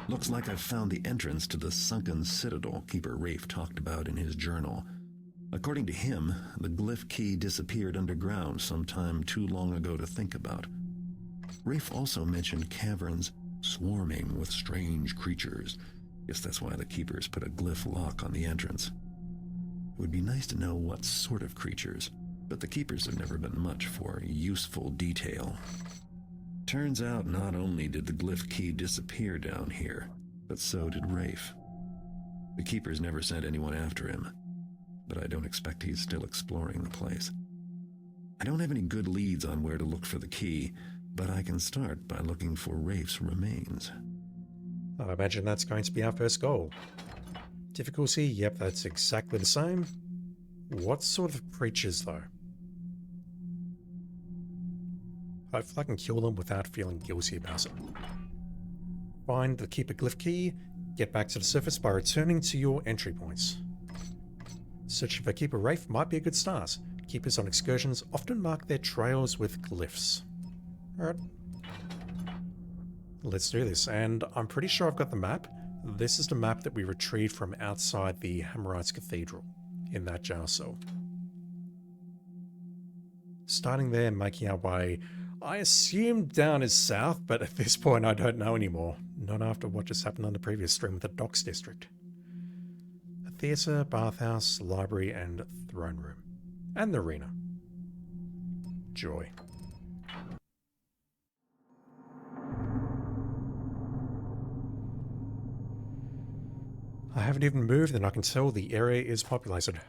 Looks like I've found the entrance to the Sunken Citadel Keeper Rafe talked about in his journal. According to him, the glyph key disappeared underground sometime too long ago to think about. Rafe also mentioned caverns swarming with strange creatures. Guess that's why the Keepers put a glyph lock on the entrance. It would be nice to know what sort of creatures, but the Keepers have never been much for useful detail. Turns out not only did the glyph key disappear down here, but so did Rafe. The Keepers never sent anyone after him, but I don't expect he's still exploring the place. I don't have any good leads on where to look for the key, but I can start by looking for Rafe's remains. I imagine that's going to be our first goal. Difficulty, yep, that's exactly the same. What sort of creatures, though? Hopefully I can kill them without feeling guilty about it. Find the Keeper glyph key, get back to the surface by returning to your entry points. Searching for Keeper Rafe might be a good start. Keepers on excursions often mark their trails with glyphs. Alright. Let's do this, and I'm pretty sure I've got the map. This is the map that we retrieved from outside the Hammerites Cathedral, in that jail cell. Starting there, making our way, I assume down is south, but at this point I don't know anymore. Not after what just happened on the previous stream with the Docks District. A theatre, bathhouse, library, and throne room. And the arena. Joy. I haven't even moved and I can tell the area is populated.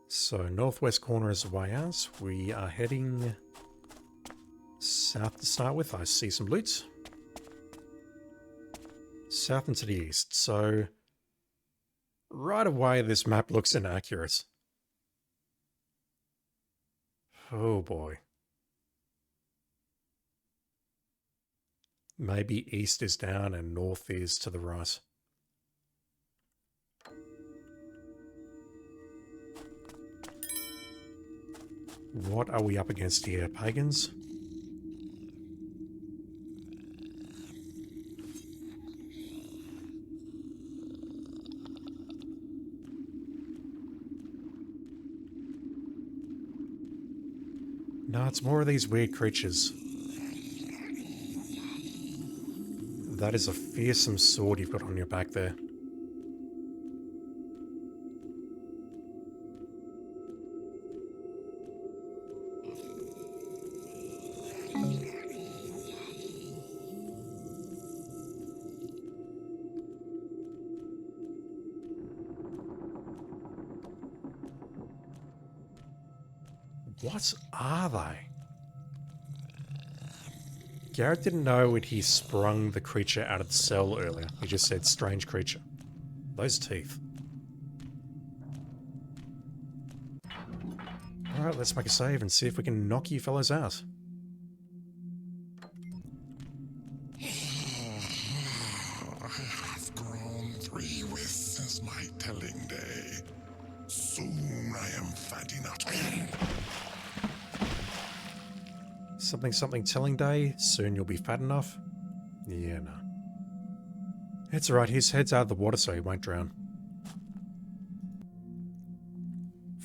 So northwest corner is the way out. We are heading south to start with. I see some loot. South and to the east. So right away this map looks inaccurate. Oh boy. Maybe east is down and north is to the right. What are we up against here, pagans? No, it's more of these weird creatures. That is a fearsome sword you've got on your back there. What are they? Garrett didn't know when he sprung the creature out of the cell earlier. He just said strange creature. Those teeth. Alright, let's make a save and see if we can knock you fellows out. I have grown 3 since my telling day. Soon I am fat enough. Something telling day, soon you'll be fat enough? Yeah, no. It's alright, his head's out of the water so he won't drown.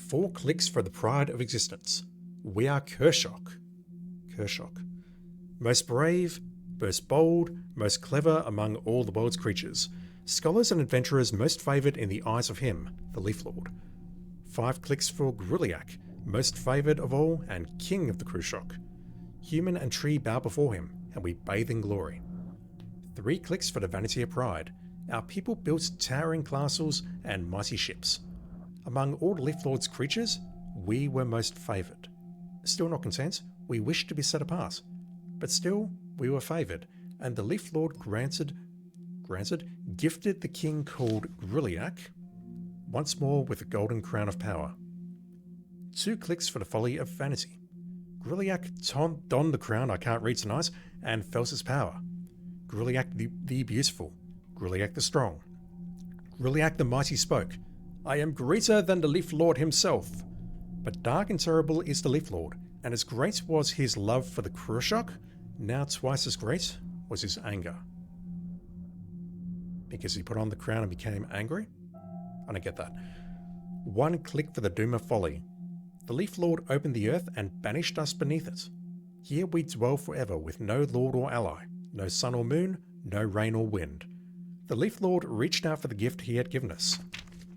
4 clicks for the pride of existence. We are Kershok. Kershok. Most brave, most bold, most clever among all the world's creatures. Scholars and adventurers most favoured in the eyes of him, the Leaf Lord. 5 clicks for Grulliak, most favoured of all and king of the Kershok. Human and tree bow before him, and we bathe in glory. 3 clicks for the vanity of pride. Our people built towering castles and mighty ships. Among all the Leaf Lord's creatures, we were most favoured. Still not content, we wished to be set apart. But still, we were favoured, and the Leaf Lord gifted the king called Grulliak, once more with a golden crown of power. 2 clicks for the folly of vanity. Grulliak donned the crown I can't read tonight, and felt its power. Grulliak the beautiful. Grulliak the strong. Grulliak the mighty spoke. I am greater than the Leaf Lord himself. But dark and terrible is the Leaf Lord, and as great was his love for the Kershok, now twice as great was his anger. Because he put on the crown and became angry? I don't get that. One click for the doom of folly. The Leaf Lord opened the earth and banished us beneath it. Here we dwell forever with no lord or ally, no sun or moon, no rain or wind. The Leaf Lord reached out for the gift he had given us.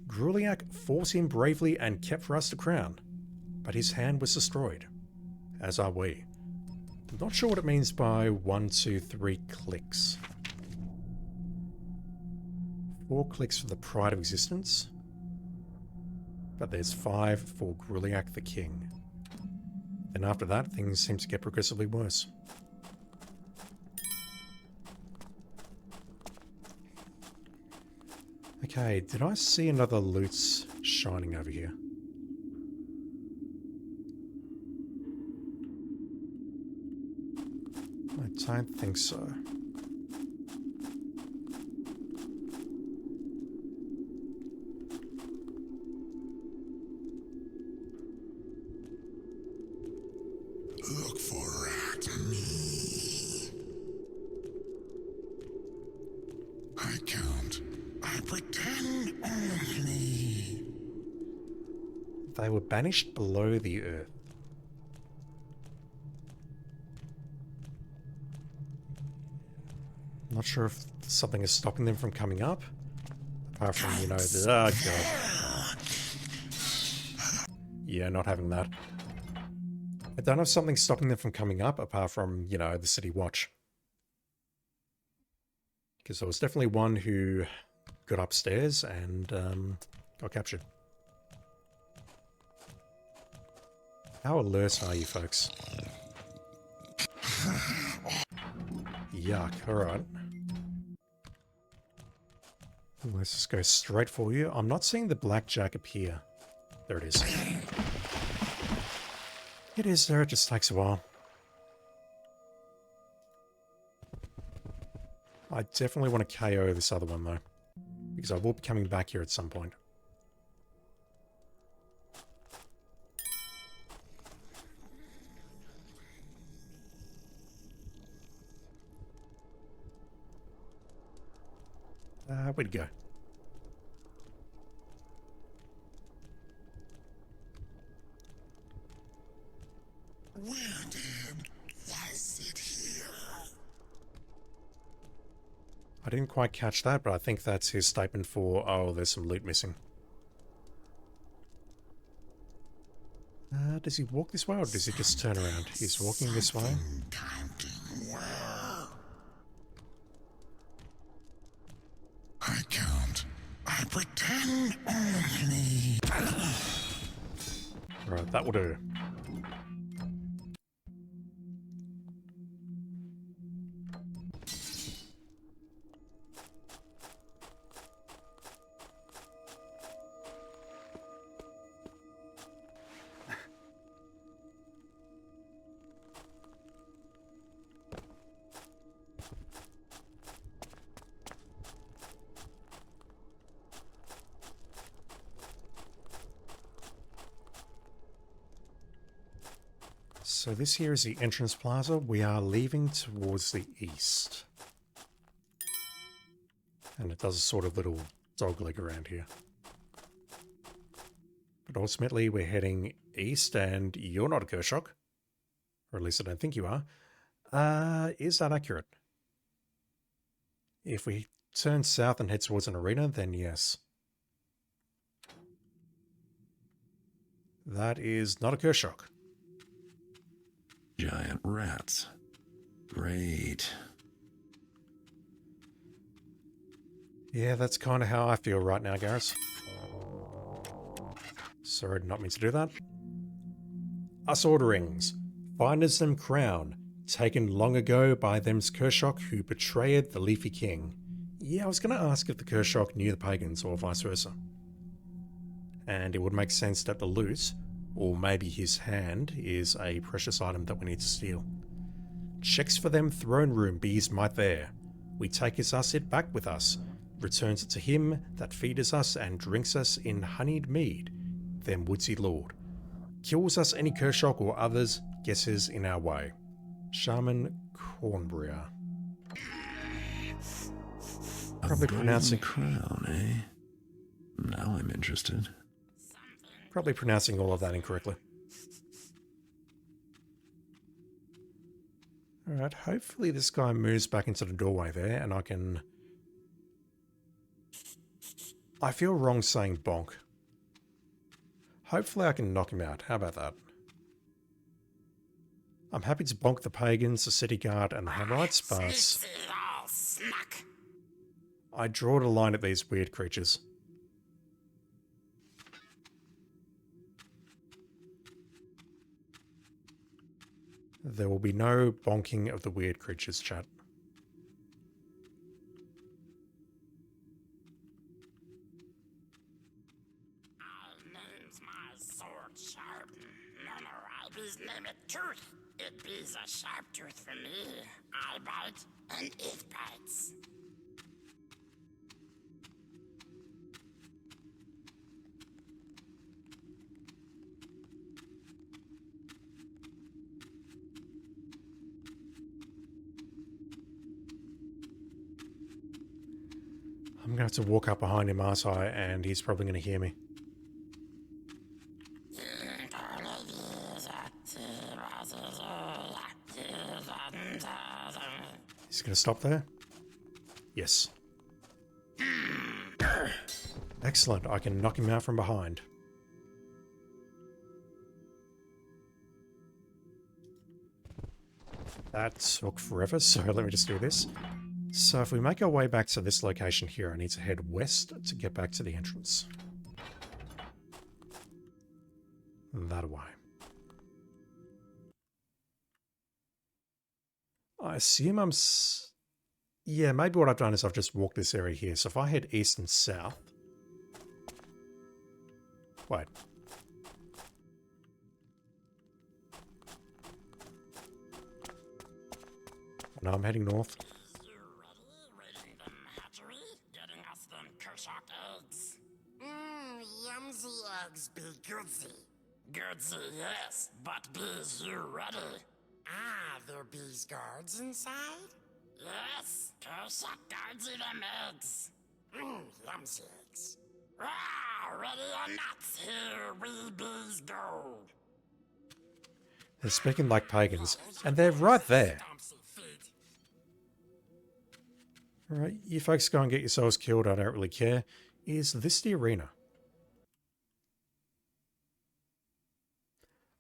Gruliak fought him bravely and kept for us the crown, but his hand was destroyed, as are we. I'm not sure what it means by 1, 2, 3 clicks. 4 clicks for the pride of existence, but there's 5 for Gruliak the king. And after that, things seem to get progressively worse. Okay, did I see another loot shining over here? I don't think so. Look for me. I count. I pretend only. They were banished below the earth. Not sure if something is stopping them from coming up. Apart from, you know, the... Oh, God. Yeah, not having that. I don't have something stopping them from coming up, apart from, you know, the city watch. Because there was definitely one who got upstairs and got captured. How alert are you folks? Yuck, alright. Let's just go straight for you. I'm not seeing the blackjack appear. There it is. It is there, it just takes a while. I definitely want to KO this other one though, because I will be coming back here at some point. Where'd it go? Where was it here? I didn't quite catch that, but I think that's his statement for, oh, there's some loot missing. Does he walk this way or does he just turn around? He's walking this way. Counting where? I count. I pretend only. Right, that will do. So this here is the entrance plaza. We are leaving towards the east. And it does a sort of little dog leg around here. But ultimately we're heading east and you're not a Kershak. Or at least I don't think you are. Is that accurate? If we turn south and head towards an arena, then yes. That is not a Kershak. Giant rats. Great. Yeah, that's kind of how I feel right now, Garrus. Sorry, did not mean to do that. Us orderings. Finders them crown. Taken long ago by them's Kershak who betrayed the Leafy King. Yeah, I was going to ask if the Kershak knew the pagans or vice versa. And it would make sense that the loot, or maybe his hand, is a precious item that we need to steal. Checks for them throne room bees might there. We take his asset back with us, returns it to him that feedeth us and drinks us in honeyed mead, them woodsy lord. Kills us any Kershak or others, guesses in our way. Shaman Cornbriar. Probably a golden pronouncing crown, eh? Now I'm interested. Probably pronouncing all of that incorrectly. Alright, hopefully this guy moves back into the doorway there and I can... I feel wrong saying bonk. Hopefully I can knock him out. How about that? I'm happy to bonk the pagans, the city guard, and the Hamrites, but... I draw the line at these weird creatures. There will be no bonking of the weird creatures, chat. It be's a sharp tooth for me. I bite and it bites. I'm gonna have to walk up behind him, aren't I? And he's probably gonna hear me. He's gonna stop there? Yes. Excellent, I can knock him out from behind. That took forever, so let me just do this. So if we make our way back to this location here, I need to head west to get back to the entrance. That way. I assume I'm... Yeah, maybe what I've done is I've just walked this area here. So if I head east and south... Wait. No, I'm heading north. Yumsy eggs be goodsy. Goodsy, yes, but bees you ready? Ah, there bees guards inside? Yes, Kershak guards eat them eggs. Yumsy eggs. Ah, ready or not, here we bees go. They're speaking like pagans, and they're right there. Alright, you folks go and get yourselves killed, I don't really care. Is this the arena?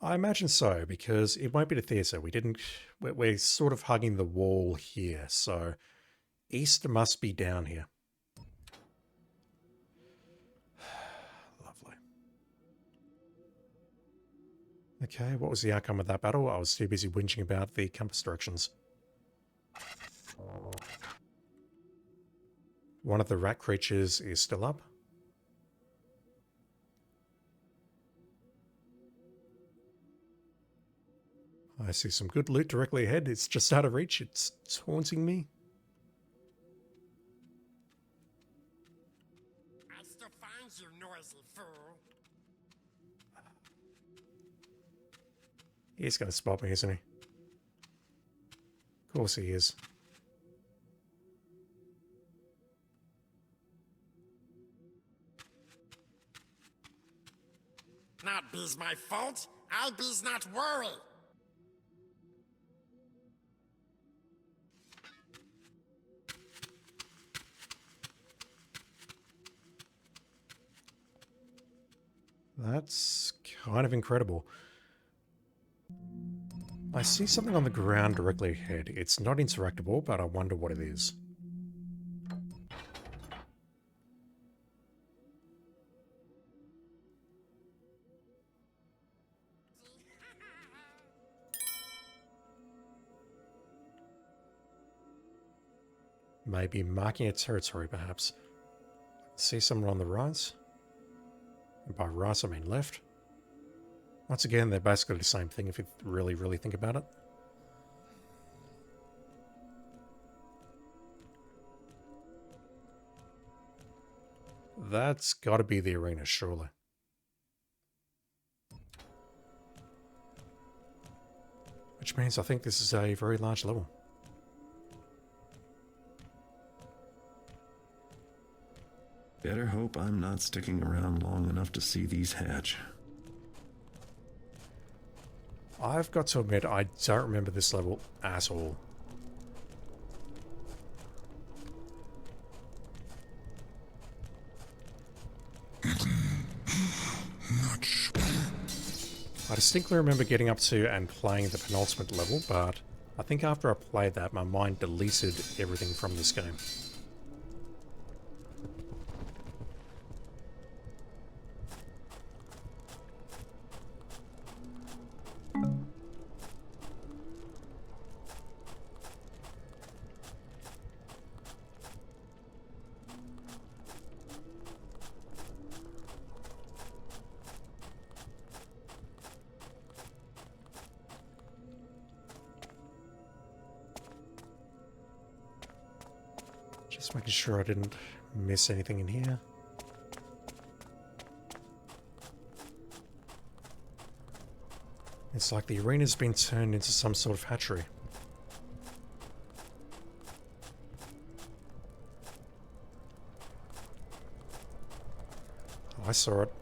I imagine so, because it won't be the theatre. We're sort of hugging the wall here, so east must be down here. Lovely. Okay, what was the outcome of that battle? I was too busy whinging about the compass directions. One of the rat creatures is still up. I see some good loot directly ahead. It's just out of reach. It's taunting me. I still find you, noisy fool. He's going to spot me, isn't he? Of course he is. Not be's my fault. I be's not worry. That's kind of incredible. I see something on the ground directly ahead. It's not interactable, but I wonder what it is. Maybe marking a territory, perhaps. See someone on the right. And by right, I mean left. Once again, they're basically the same thing if you really, really think about it. That's got to be the arena, surely. Which means I think this is a very large level. Better hope I'm not sticking around long enough to see these hatch. I've got to admit, I don't remember this level at all. Not sure. I distinctly remember getting up to and playing the penultimate level, but I think after I played that, my mind deleted everything from this game. Just making sure I didn't miss anything in here. It's like the arena's been turned into some sort of hatchery. Oh, I saw it.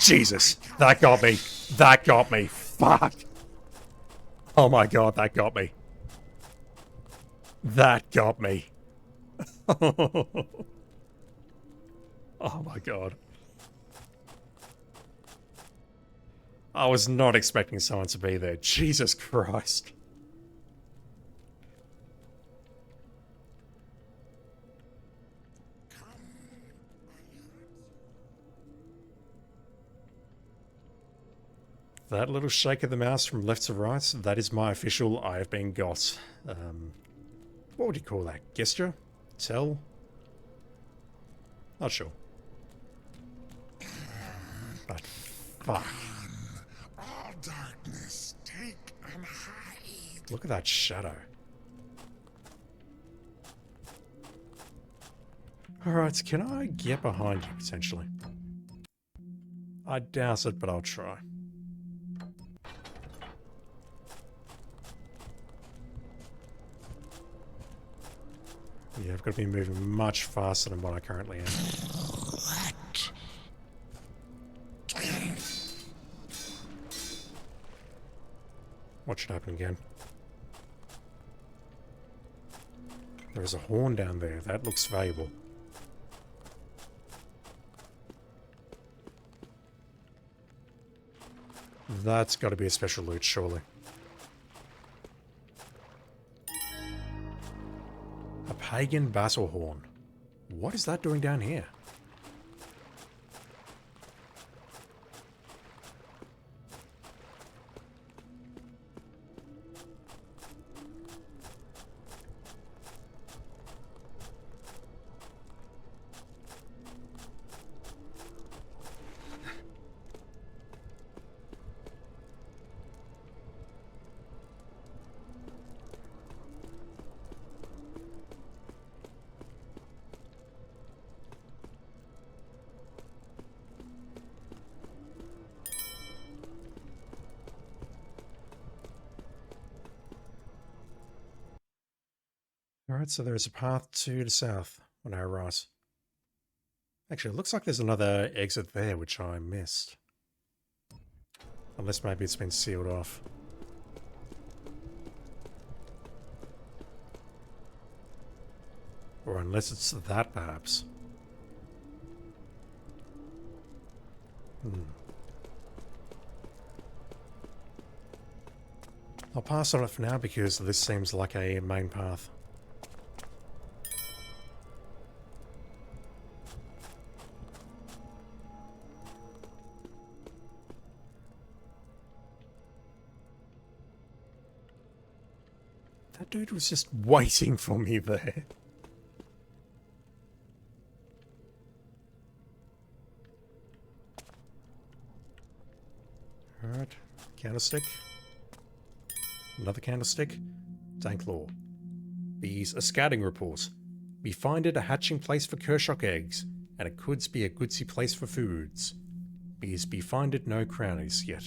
Jesus, that got me. That got me. Fuck. Oh my god, that got me. That got me. Oh my god. I was not expecting someone to be there. Jesus Christ. That little shake of the mouse from left to right, that is my official I have been got. What would you call that? Gesture? Tell? Not sure. But fuck. All darkness, take and hide. Look at that shadow. Alright, can I get behind you potentially? I doubt it, but I'll try. Yeah, I've got to be moving much faster than what I currently am. What should happen again? There's a horn down there. That looks valuable. That's got to be a special loot, surely. A pagan battle horn. What is that doing down here? Alright, so there's a path to the south on our right. Actually, it looks like there's another exit there, which I missed. Unless maybe it's been sealed off. Or unless it's that, perhaps. I'll pass on it for now because this seems like a main path. That dude was just waiting for me there. Alright, candlestick. Another candlestick. Danklaw. These are scouting reports. We find it a hatching place for Kershok eggs, and it could be a goodsy place for foods. We find it no crownies yet.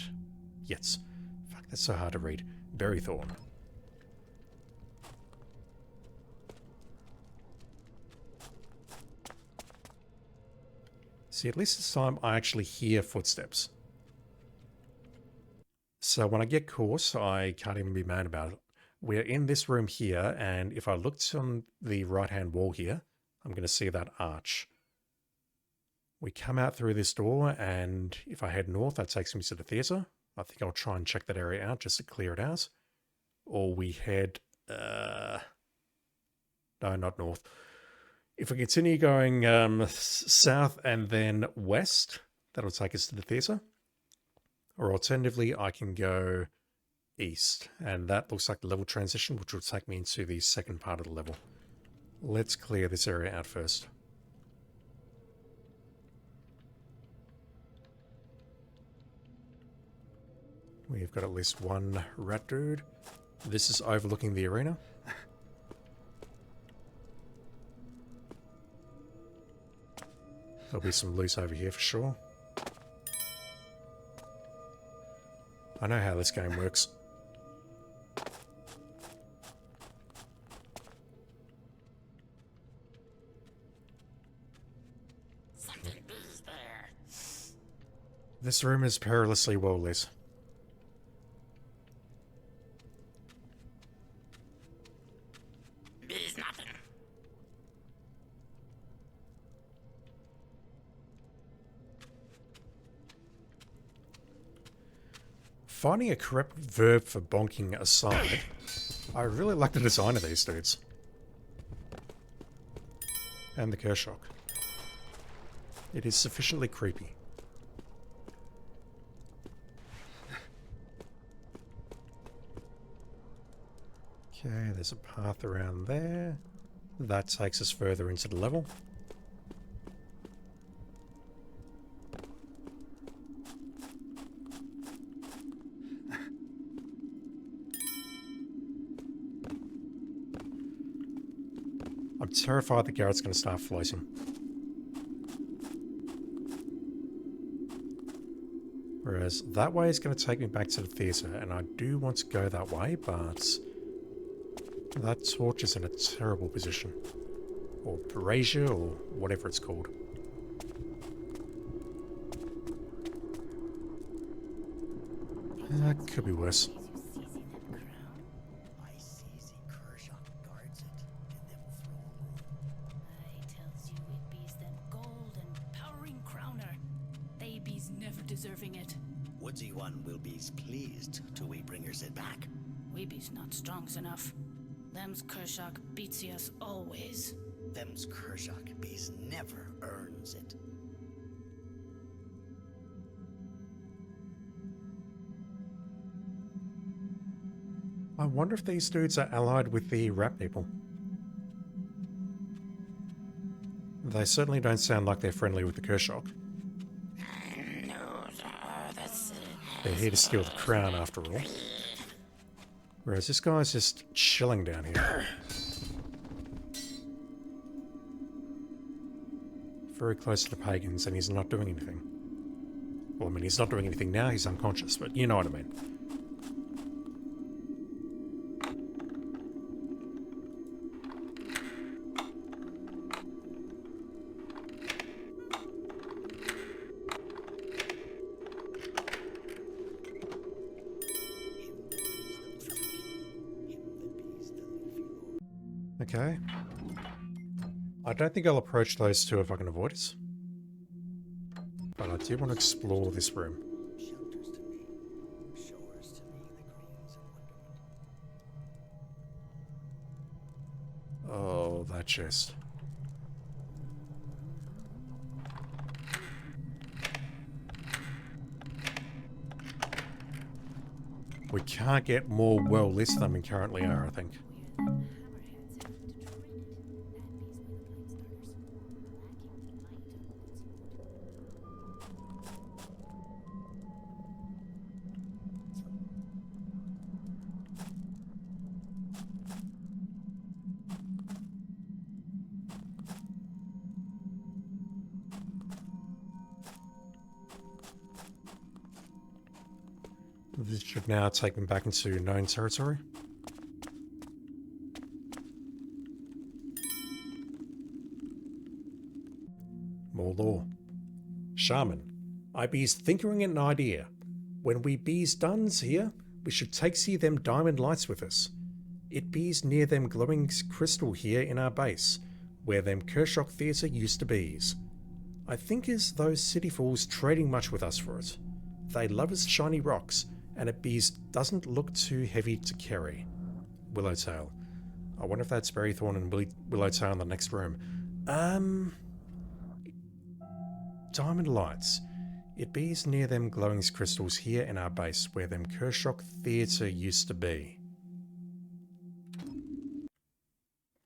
Fuck, that's so hard to read. Berrythorn. See, at least this time I actually hear footsteps. So when I get caught, I can't even be mad about it. We're in this room here, and if I looked on the right-hand wall here, I'm going to see that arch. We come out through this door, and if I head north, that takes me to the theatre. I think I'll try and check that area out just to clear it out. Or we head... no, not north. If we continue going south and then west, that'll take us to the theatre. Or alternatively, I can go east, and that looks like the level transition, which will take me into the second part of the level. Let's clear this area out first. We've got at least one rat dude. This is overlooking the arena. There'll be some loot over here for sure. I know how this game works. Something bees there. This room is perilously well lit. Bees nothing. Finding a correct verb for bonking aside, I really like the design of these dudes. And the Kershock. It is sufficiently creepy. Okay, there's a path around there. That takes us further into the level. I'm terrified that Garrett's going to start floating. Whereas that way is going to take me back to the theatre, and I do want to go that way, but that torch is in a terrible position. Or brazier, or whatever it's called. That could be worse. Deserving it. Woodsy one will be pleased till we bringers it back. We be's not strongs enough. Them's Kershock beats us always. Them's Kershock bees never earns it. I wonder if these dudes are allied with the rat people. They certainly don't sound like they're friendly with the Kershock. They're here to steal the crown, after all. Whereas this guy's just chilling down here. Very close to the pagans, and he's not doing anything. Well, I mean, he's not doing anything now, he's unconscious, but you know what I mean. Okay. I don't think I'll approach those two if I can avoid it. But I do want to explore this room. Shelters to me, shores to me, the greens of wonderment. Oh, that chest. We can't get more well lit than we currently are, I think. This should now take them back into known territory. More lore. Shaman, I bees thinkering an idea. When we bees duns here, we should take see them diamond lights with us. It bees near them glowing crystal here in our base, where them Kershock Theatre used to bees. I think is those city fools trading much with us for it. They love us shiny rocks, and it bees doesn't look too heavy to carry. Willowtail. I wonder if that's Berrythorn and Willowtail in the next room. Diamond lights. It bees near them glowing crystals here in our base, where them Kershock Theatre used to be.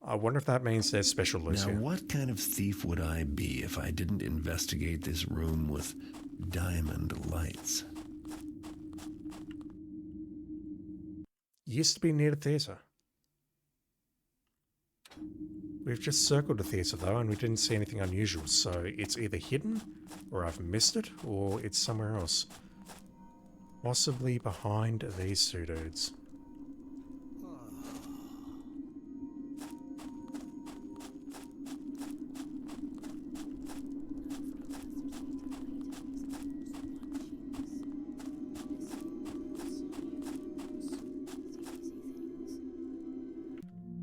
I wonder if that means there's special loot Now, here. what kind of thief would I be if I didn't investigate this room with diamond lights? Used to be near the theatre. We've just circled the theatre though, and we didn't see anything unusual, so it's either hidden, or I've missed it, or it's somewhere else. Possibly behind these two dudes.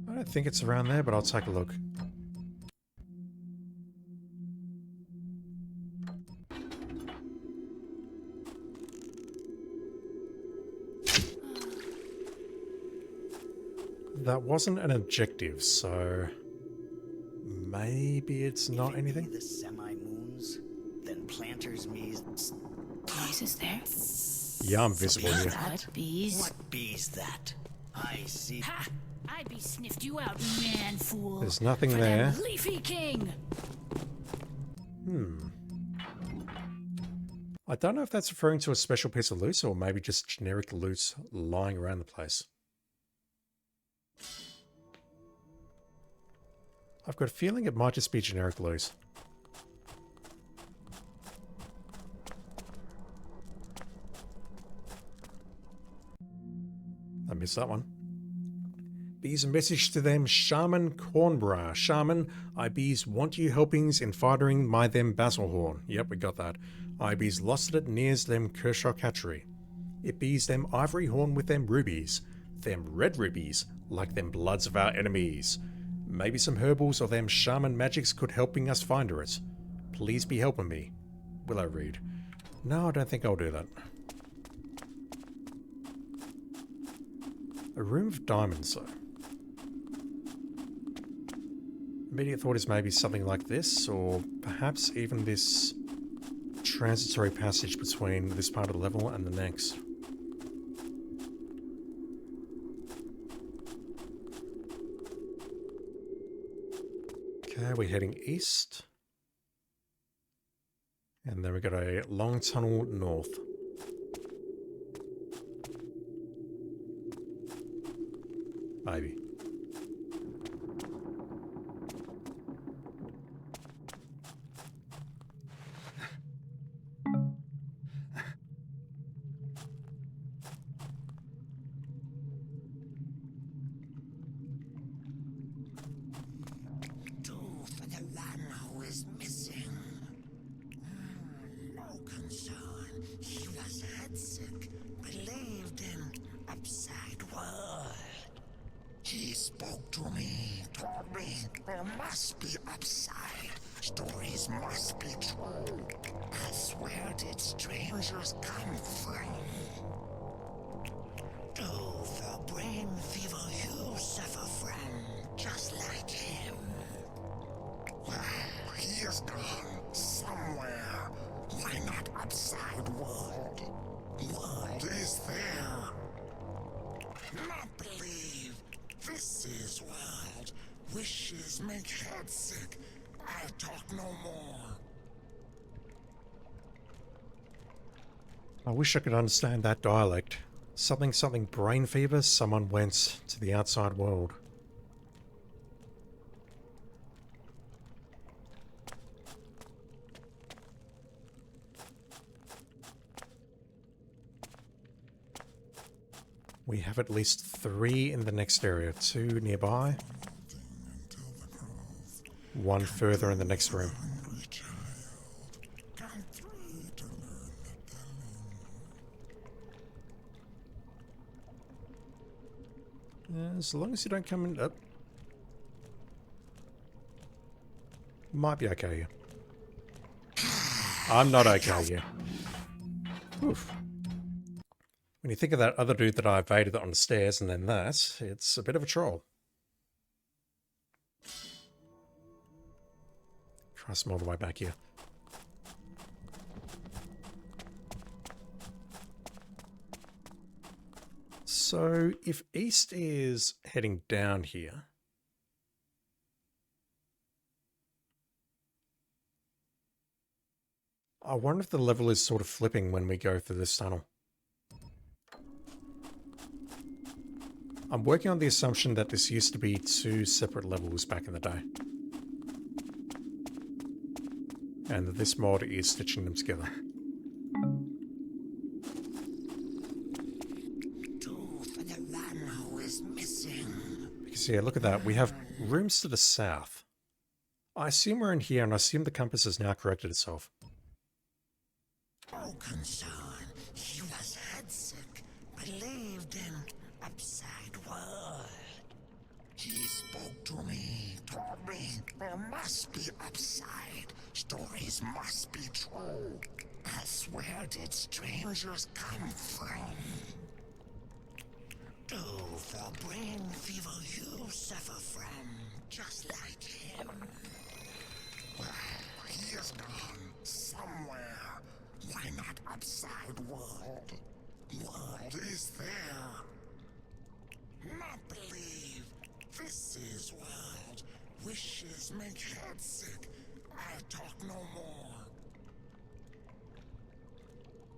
I don't think it's around there, but I'll take a look. That wasn't an objective, so maybe it's not anything. The semi-moons, then planters me's. Noises there? Yeah, I'm visible here. What bees? What bees that? I see. Ha! I be sniffed you out, man fool. There's nothing For there. them Leafy King. I don't know if that's referring to a special piece of loot or maybe just generic loot lying around the place. I've got a feeling it might just be generic loot. I missed that one. Bees a message to them, Shaman Cornbra. Shaman, I bees want you helpings in fighting my them Basilhorn. Yep, we got that. I bees lost it nears them Kershock Hatchery. It bees them ivory horn with them rubies. Them red rubies, like them bloods of our enemies. Maybe some herbals or them shaman magics could helping us find her it. Please be helping me. Will I read? No, I don't think I'll do that. A room of diamonds, though. Immediate thought is maybe something like this, or perhaps even this transitory passage between this part of the level and the next. Okay, we're heading east. And then we got a long tunnel north. Maybe. Do for the lamb who is missing. No concern. He was headsick, believed in upside world. He spoke to me, told me there must be upside. Stories must be true. Else where did strangers come from? Do the brain fever you suffer from, just like him. Well, he is gone somewhere. Why not upside world? World is there. Not believe. This is world. Wishes make head sick. I'll talk no more. I wish I could understand that dialect. Something brain fever, someone went to the outside world. We have at least 3 in the next area. 2 nearby. 1 further in the next room. As long as you don't come in... Might be okay here. I'm not okay here. Oof. When you think of that other dude that I evaded on the stairs and then that, it's a bit of a troll. Try some all the way back here. So, if east is heading down here... I wonder if the level is sort of flipping when we go through this tunnel. I'm working on the assumption that this used to be 2 separate levels back in the day. And that this mod is stitching them together. Because yeah, look at that. We have rooms to the south. I assume we're in here, and I assume the compass has now corrected itself. Oh, concern. He was headsick, believed in upside world. He spoke to me, told me there must be upside. Stories must be true. Else where did strangers come from? Do for brain fever you suffer from, just like him. Well, he is gone somewhere. Why not upside world? World is there. Not believe. This is world. Wishes make head sick. I talk no more.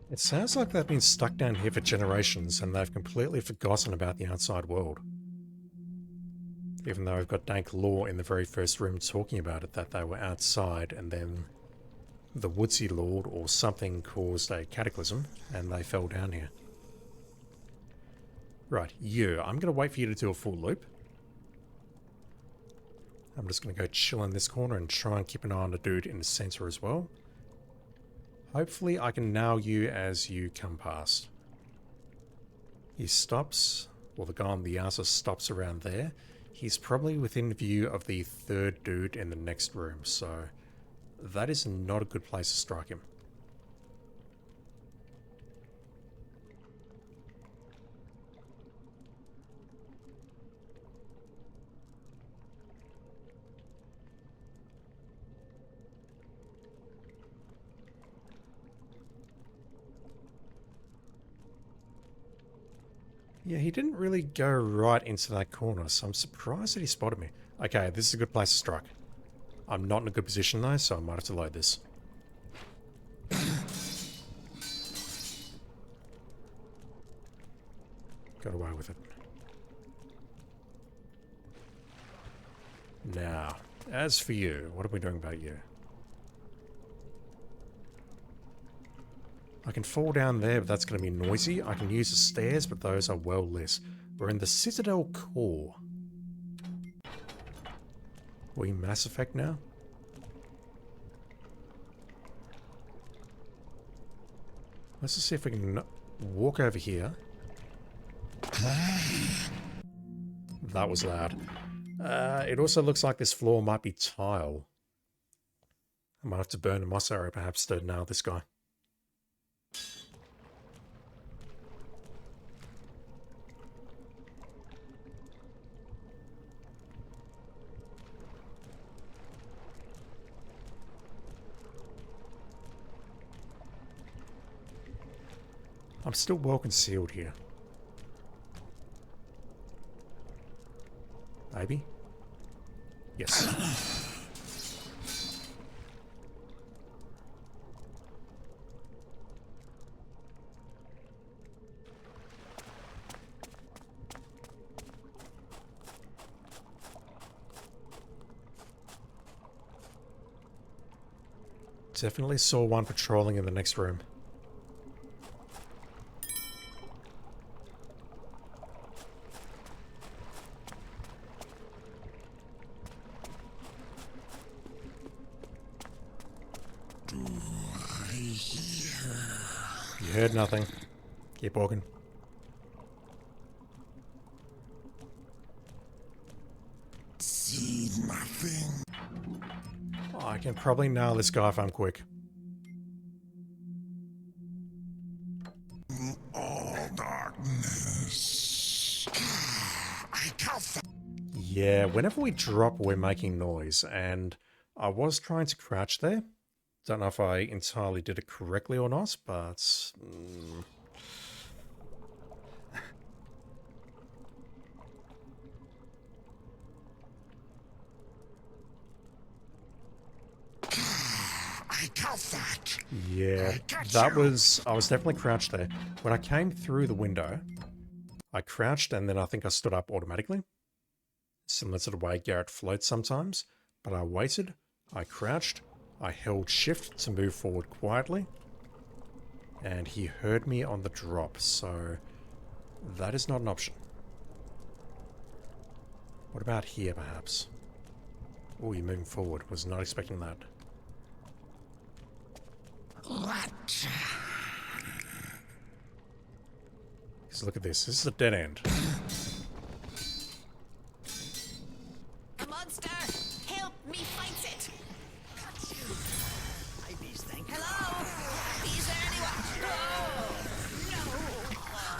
It sounds like they've been stuck down here for generations and they've completely forgotten about the outside world. Even though we've got dank lore in the very first room talking about it, that they were outside and then the Woodsy Lord or something caused a cataclysm and they fell down here. Right, you. I'm going to wait for you to do a full loop. I'm just going to go chill in this corner and try and keep an eye on the dude in the center as well. Hopefully I can nail you as you come past. He stops, well the guy on the outer stops around there. He's probably within view of the 3rd dude in the next room, so that is not a good place to strike him. Yeah, he didn't really go right into that corner, so I'm surprised that he spotted me. Okay, this is a good place to strike. I'm not in a good position though, so I might have to load this. Got away with it. Now, as for you, what are we doing about you? I can fall down there, but that's going to be noisy. I can use the stairs, but those are well lit. We're in the Citadel core. We Mass Effect now? Let's just see if we can walk over here. That was loud. It also looks like this floor might be tile. I might have to burn a moss arrow perhaps to nail this guy. I'm still well concealed here. Maybe? Yes. Definitely saw one patrolling in the next room. You heard nothing. Keep walking. See nothing. I can probably nail this guy if I'm quick. All darkness. I count that. Yeah, whenever we drop, we're making noise, and I was trying to crouch there. Don't know if I entirely did it correctly or not, but... I count that. Yeah, that was... I was definitely crouched there. When I came through the window, I crouched and then I think I stood up automatically. Similar to the way Garrett floats sometimes. But I waited, I crouched, I held shift to move forward quietly. And he heard me on the drop, so that is not an option. What about here, perhaps? Oh, you're moving forward. Was not expecting that. What? Because look at this. This is a dead end. A monster! Help me fight it! Hi, bees, thank you. Hello? Is there anyone? Oh, no!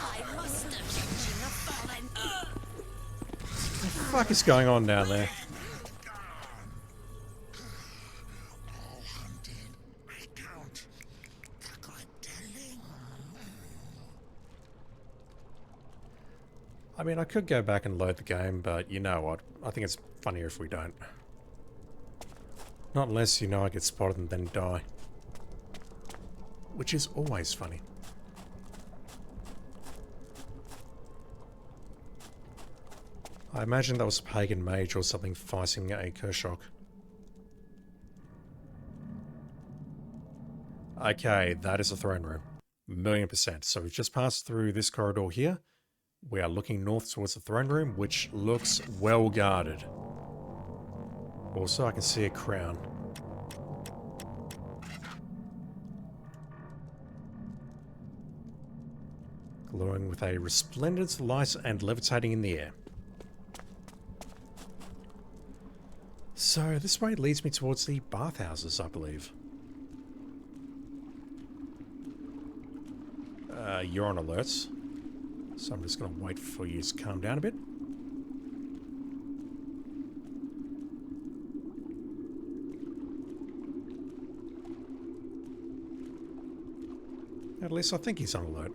I must have catching a fallen. What the fuck is going on down there? All hunted. I count. The good telling. I mean, I could go back and load the game, but you know what? I think it's funnier if we don't. Not unless, you know, I get spotted and then die. Which is always funny. I imagine that was a pagan mage or something fighting a Kershak. Okay, that is a throne room. 1,000,000%. So we've just passed through this corridor here. We are looking north towards the throne room, which looks well guarded. Also, I can see a crown. Glowing with a resplendent light and levitating in the air. So this way leads me towards the bathhouses, I believe. You're on alerts. So I'm just going to wait for you to calm down a bit. At least I think he's on alert.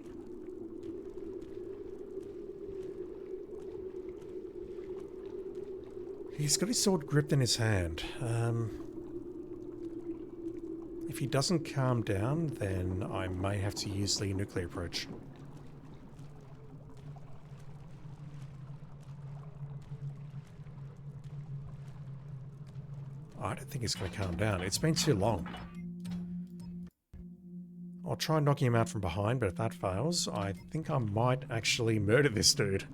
He's got his sword gripped in his hand. If he doesn't calm down, then I may have to use the nuclear approach. I don't think he's going to calm down. It's been too long. I'll try knocking him out from behind, but if that fails, I think I might actually murder this dude.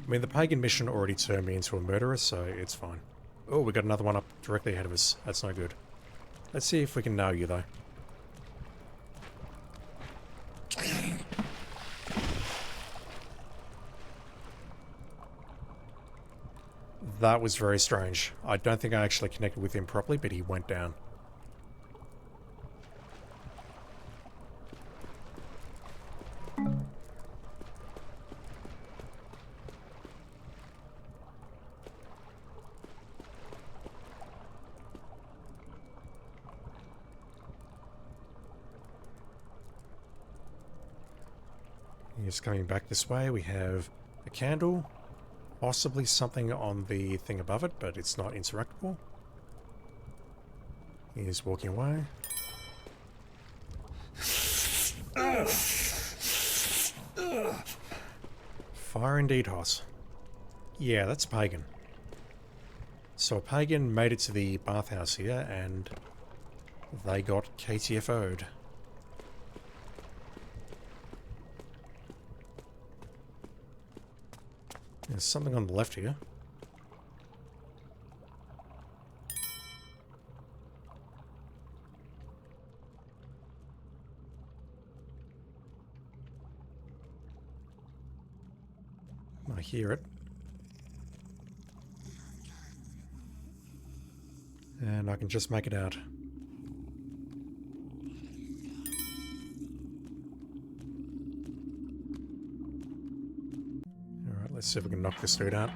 I mean, the pagan mission already turned me into a murderer, so it's fine. Oh, we got another one up directly ahead of us. That's no good. Let's see if we can nail you, though. That was very strange. I don't think I actually connected with him properly, but he went down. He's coming back this way. We have a candle. Possibly something on the thing above it, but it's not interactable. He's walking away. Fire indeed, Hoss. Yeah, that's pagan. So a pagan made it to the bathhouse here, and they got KTFO'd. There's something on the left here. I hear it. And I can just make it out. Alright, let's see if we can knock this dude out.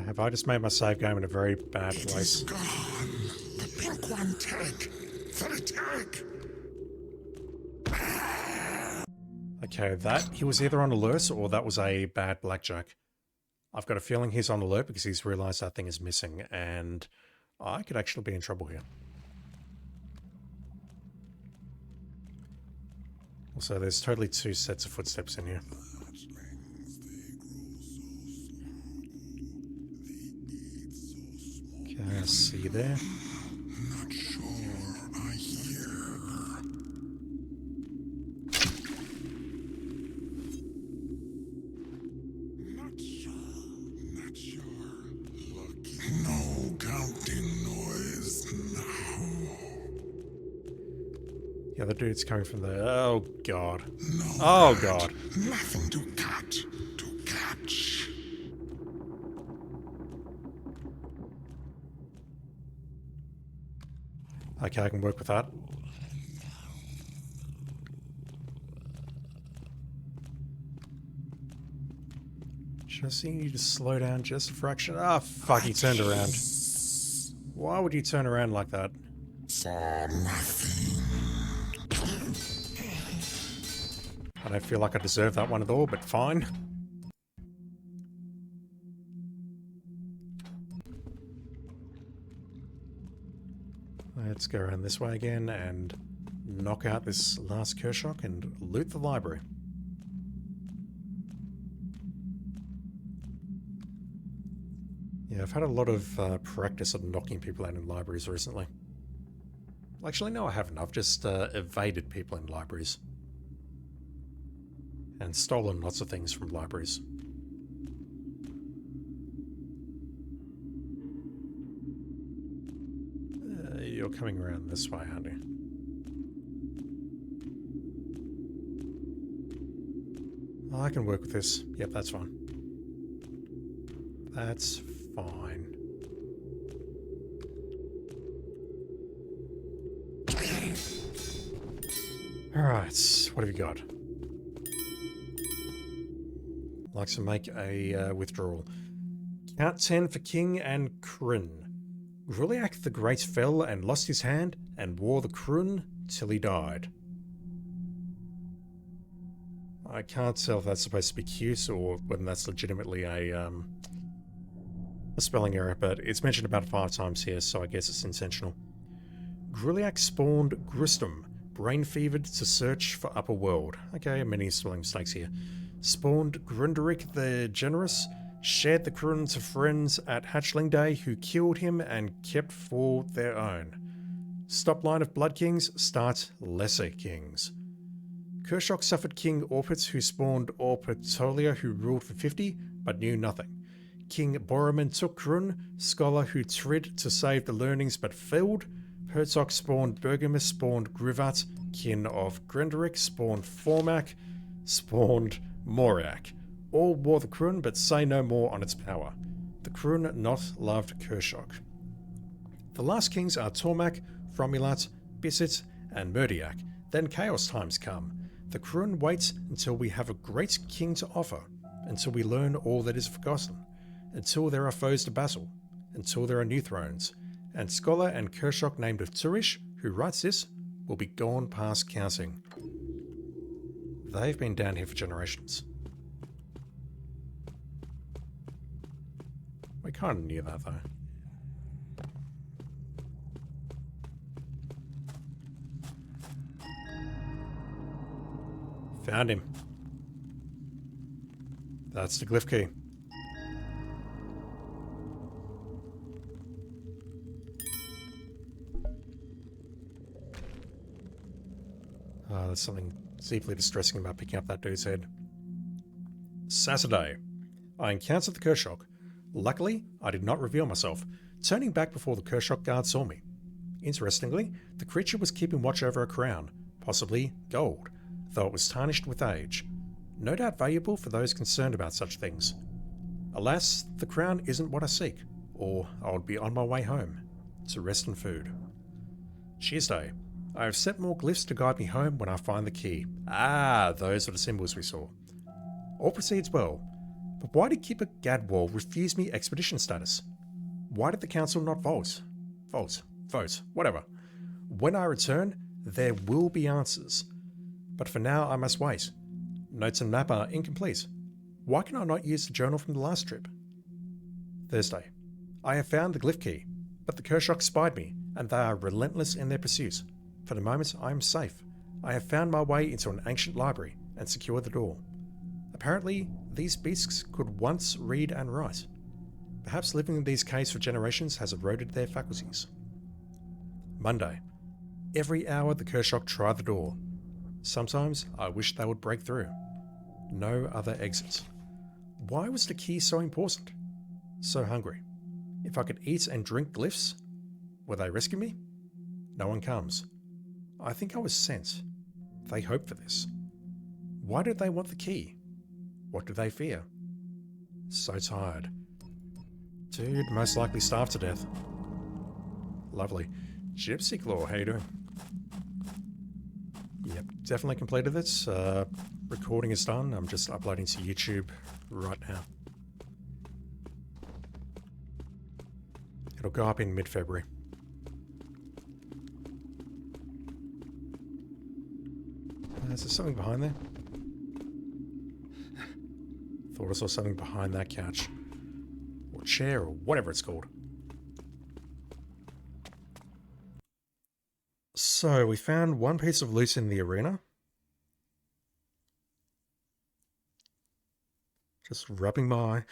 Have I just made my save game in a very bad place? It's gone. The pink one take. The take. Okay, that he was either on alert or that was a bad blackjack. I've got a feeling he's on alert because he's realised that thing is missing, and I could actually be in trouble here. Also, there's totally two sets of footsteps in here. Okay, I see you there. Not sure I hear. Not sure. Look. No counting noise now. Yeah, the dude's coming from there. Oh, God. No. Oh, God. Nothing to catch. Okay, I can work with that. Just need you to slow down just a fraction. Ah, fuck, he turned around. Why would you turn around like that? For nothing. I don't feel like I deserve that one at all, but fine. Let's go around this way again and knock out this last Kershak and loot the library. Yeah, I've had a lot of practice at knocking people out in libraries recently. Actually, no, I haven't. I've just evaded people in libraries. And stolen lots of things from libraries. You're coming around this way, aren't you? Oh, I can work with this. Yep, that's fine. That's fine. Alright, what have you got? Likes to make a withdrawal. Count 10 for King and Kryn. Gruliak the Great fell and lost his hand and wore the Kryn till he died. I can't tell if that's supposed to be cute or whether that's legitimately a spelling error, but it's mentioned about 5 times here, so I guess it's intentional. Gruliak spawned Gristum, brain-fevered to search for upper world. Okay, many spelling mistakes here. Spawned Grunderic the Generous, shared the Kryn to friends at Hatchling Day who killed him and kept for their own. Stop line of Blood Kings, start Lesser Kings. Kershak suffered King Orpit who spawned Orpitolia who ruled for 50 but knew nothing. King Boromin took Kryn, scholar who tried to save the learnings but failed. Herzog spawned Bergamus, spawned Grivat, kin of Grenderic, spawned Formac, spawned Moriak. All wore the Kryn, but say no more on its power. The Kryn not loved Kershak. The last kings are Tormak, Fromulat, Bisset, and Murdiak. Then chaos times come. The Kryn waits until we have a great king to offer, until we learn all that is forgotten, until there are foes to battle, until there are new thrones. And scholar and Kershak named of Turish, who writes this, will be gone past counting. They've been down here for generations. We kind of knew that, though. Found him. That's the glyph key. There's something deeply distressing about picking up that dude's head. Saturday. I encountered the Kershok. Luckily, I did not reveal myself, turning back before the Kershok guard saw me. Interestingly, the creature was keeping watch over a crown, possibly gold, though it was tarnished with age. No doubt valuable for those concerned about such things. Alas, the crown isn't what I seek, or I would be on my way home, to rest and food. Tuesday. I have set more glyphs to guide me home when I find the key. Ah, those are the symbols we saw. All proceeds well, but why did Keeper Gadwall refuse me expedition status? Why did the council not vote, whatever. When I return, there will be answers. But for now, I must wait. Notes and map are incomplete. Why can I not use the journal from the last trip? Thursday. I have found the glyph key, but the Kershok spied me, and they are relentless in their pursuit. For the moment, I am safe. I have found my way into an ancient library and secured the door. Apparently, these beasts could once read and write. Perhaps living in these caves for generations has eroded their faculties. Monday. Every hour the Kershok try the door. Sometimes I wish they would break through. No other exits. Why was the key so important? So hungry. If I could eat and drink glyphs, will they rescue me? No one comes. I think I was sent. They hope for this. Why did they want the key? What do they fear? So tired. Dude, most likely starved to death. Lovely. Gypsy Claw, how you doing? Yep, definitely completed this. Recording is done. I'm just uploading to YouTube right now. It'll go up in mid-February. Is there something behind there? Thought I saw something behind that couch. Or chair, or whatever it's called. So, we found one piece of loot in the arena. Just rubbing my eye.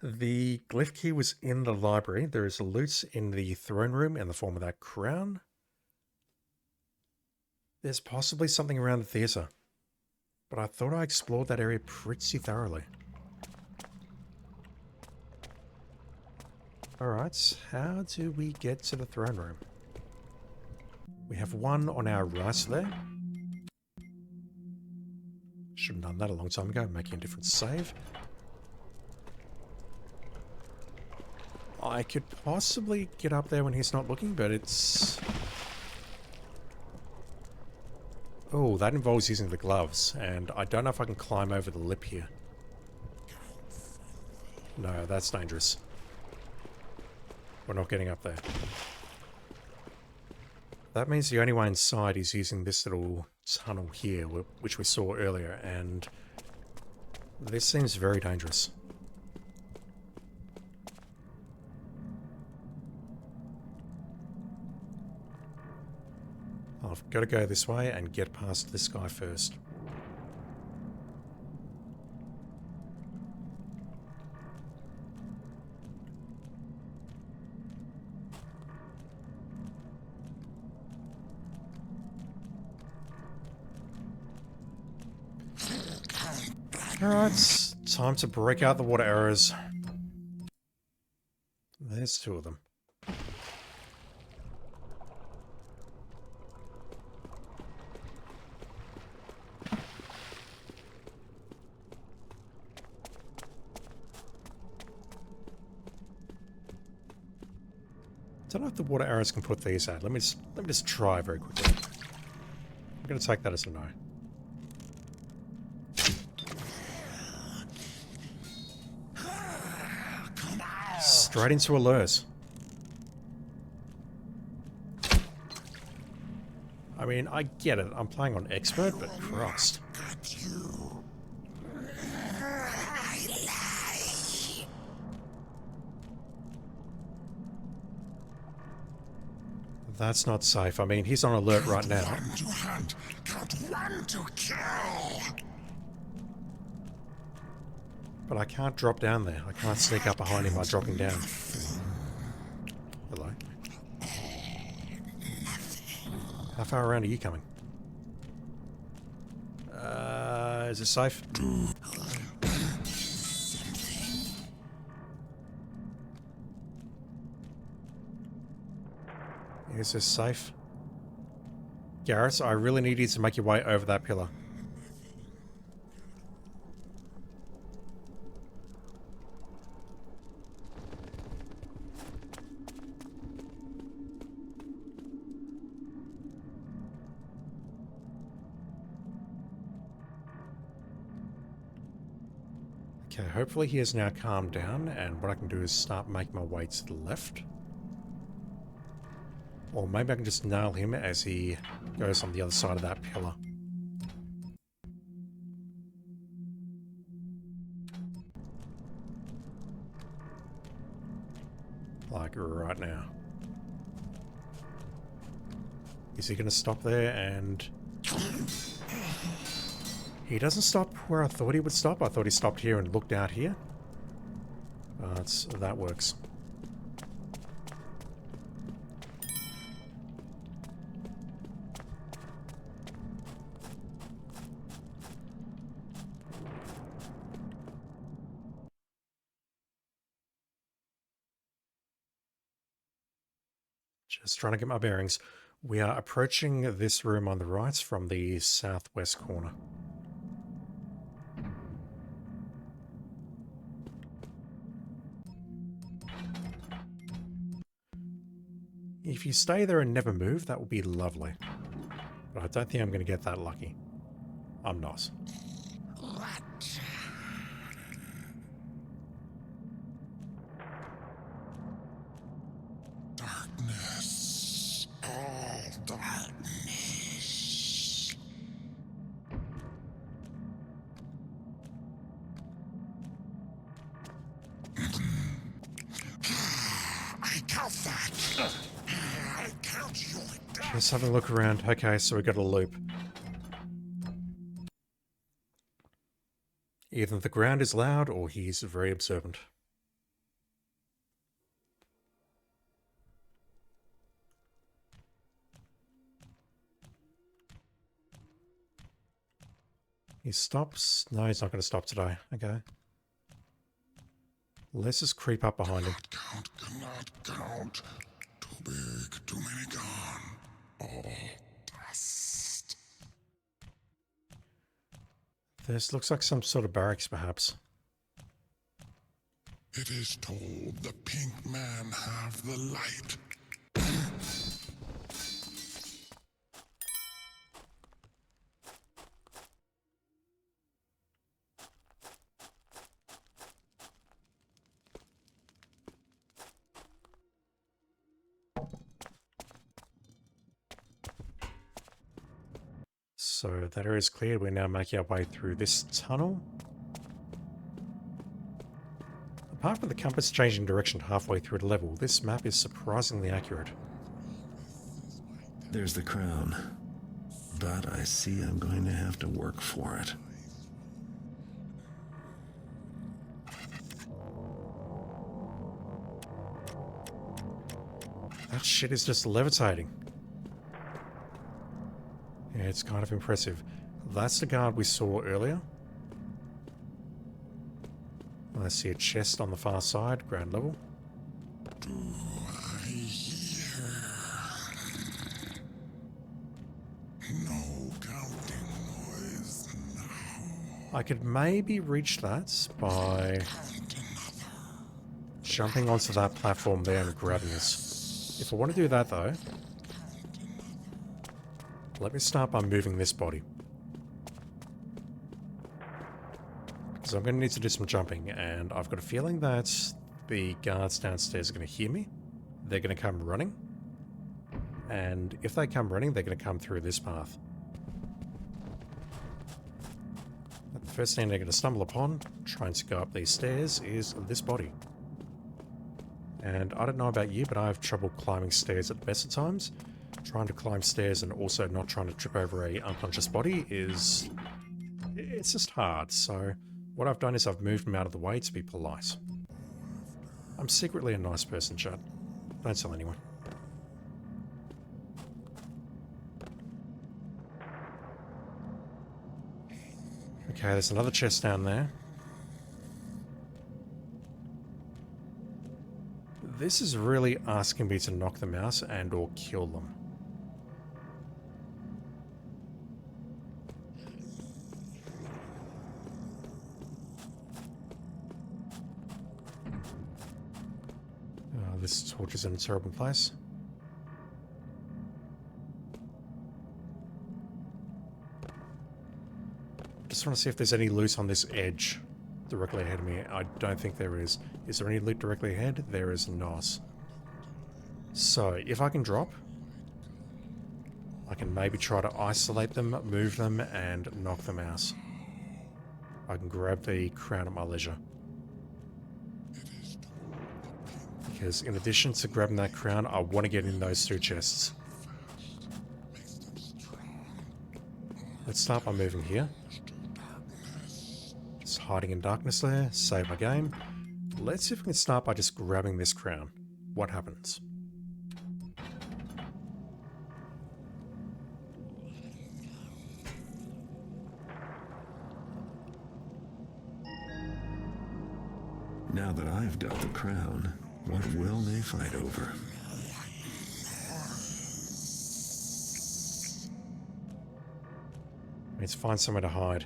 The glyph key was in the library. There is loot in the throne room in the form of that crown. There's possibly something around the theatre, but I thought I explored that area pretty thoroughly. Alright, how do we get to the throne room? We have one on our right there. Should have done that a long time ago, making a different save. I could possibly get up there when he's not looking, but it's... Oh, that involves using the gloves, and I don't know if I can climb over the lip here. No, that's dangerous. We're not getting up there. That means the only way inside is using this little tunnel here, which we saw earlier, and this seems very dangerous. I've got to go this way and get past this guy first. Alright, time to break out the water arrows. There's two of them. Don't know if the water arrows can put these out. Let me just try very quickly. I'm going to take that as a no. Straight into alert. I mean, I get it. I'm playing on expert, but Christ. That's not safe. I mean, he's on alert right now. One to hunt, count one to kill. But I can't drop down there. I can't sneak up behind him by dropping down. Hello? How far around are you coming? Is it safe? Is this safe? Garrus, I really need you to make your way over that pillar. Okay, hopefully he has now calmed down, and what I can do is start making my way to the left. Or maybe I can just nail him as he goes on the other side of that pillar. Like right now. Is he going to stop there and... He doesn't stop where I thought he would stop. I thought he stopped here and looked out here. That works. Just trying to get my bearings. We are approaching this room on the right from the southwest corner. If you stay there and never move, that would be lovely. But I don't think I'm going to get that lucky. I'm not. Darkness. All darkness. I count that. I count you. Let's have a look around. Okay, so we got a loop. Either the ground is loud or he's very observant. He stops. No, he's not going to stop today. Okay. Let's just creep up behind him. Cannot count. Too big, too many gone. All dust. This looks like some sort of barracks, perhaps. It is told the pink man have the light. So that area is cleared. We're now making our way through this tunnel. Apart from the compass changing direction halfway through the level, this map is surprisingly accurate. There's the crown. But I see I'm going to have to work for it. That shit is just levitating. Yeah, it's kind of impressive. That's the guard we saw earlier. I see a chest on the far side, ground level. Do I hear? No counting noise now. I could maybe reach that by jumping onto that platform there and grabbing this. If I want to do that though, let me start by moving this body. Because I'm going to need to do some jumping, and I've got a feeling that the guards downstairs are going to hear me. They're going to come running. And if they come running, they're going to come through this path. But the first thing they're going to stumble upon, trying to go up these stairs, is this body. And I don't know about you, but I have trouble climbing stairs at the best of times. Trying to climb stairs and also not trying to trip over a unconscious body is... it's just hard, so what I've done is I've moved him out of the way to be polite. I'm secretly a nice person, Chad. Don't tell anyone. Okay, there's another chest down there. This is really asking me to knock them out and or kill them. This torch is in a terrible place. Just want to see if there's any loot on this edge directly ahead of me. I don't think there is. Is there any loot directly ahead? There is not. So, if I can drop, I can maybe try to isolate them, move them, and knock them out. I can grab the crown at my leisure. Because in addition to grabbing that crown, I want to get in those two chests. Let's start by moving here. Just hiding in darkness there, save my game. Let's see if we can start by just grabbing this crown. What happens? Now that I've dealt the crown, what will they fight over? Let's find somewhere to hide.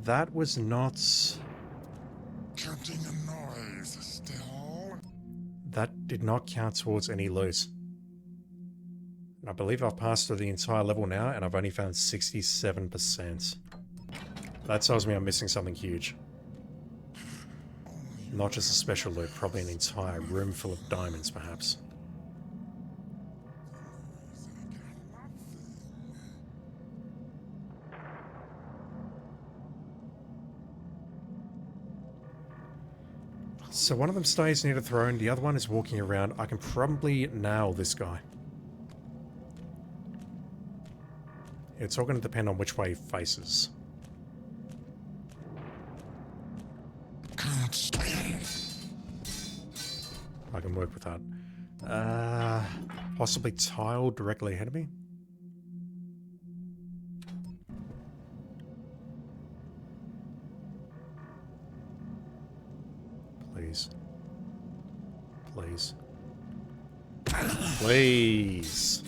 That was not... Counting a noise still. That did not count towards any loot. I believe I've passed through the entire level now, and I've only found 67%. That tells me I'm missing something huge. Not just a special loot, probably an entire room full of diamonds, perhaps. So one of them stays near the throne, the other one is walking around. I can probably nail this guy. It's all going to depend on which way he faces. Can't stand. I can work with that. Possibly tile directly ahead of me. Please. Please. Please.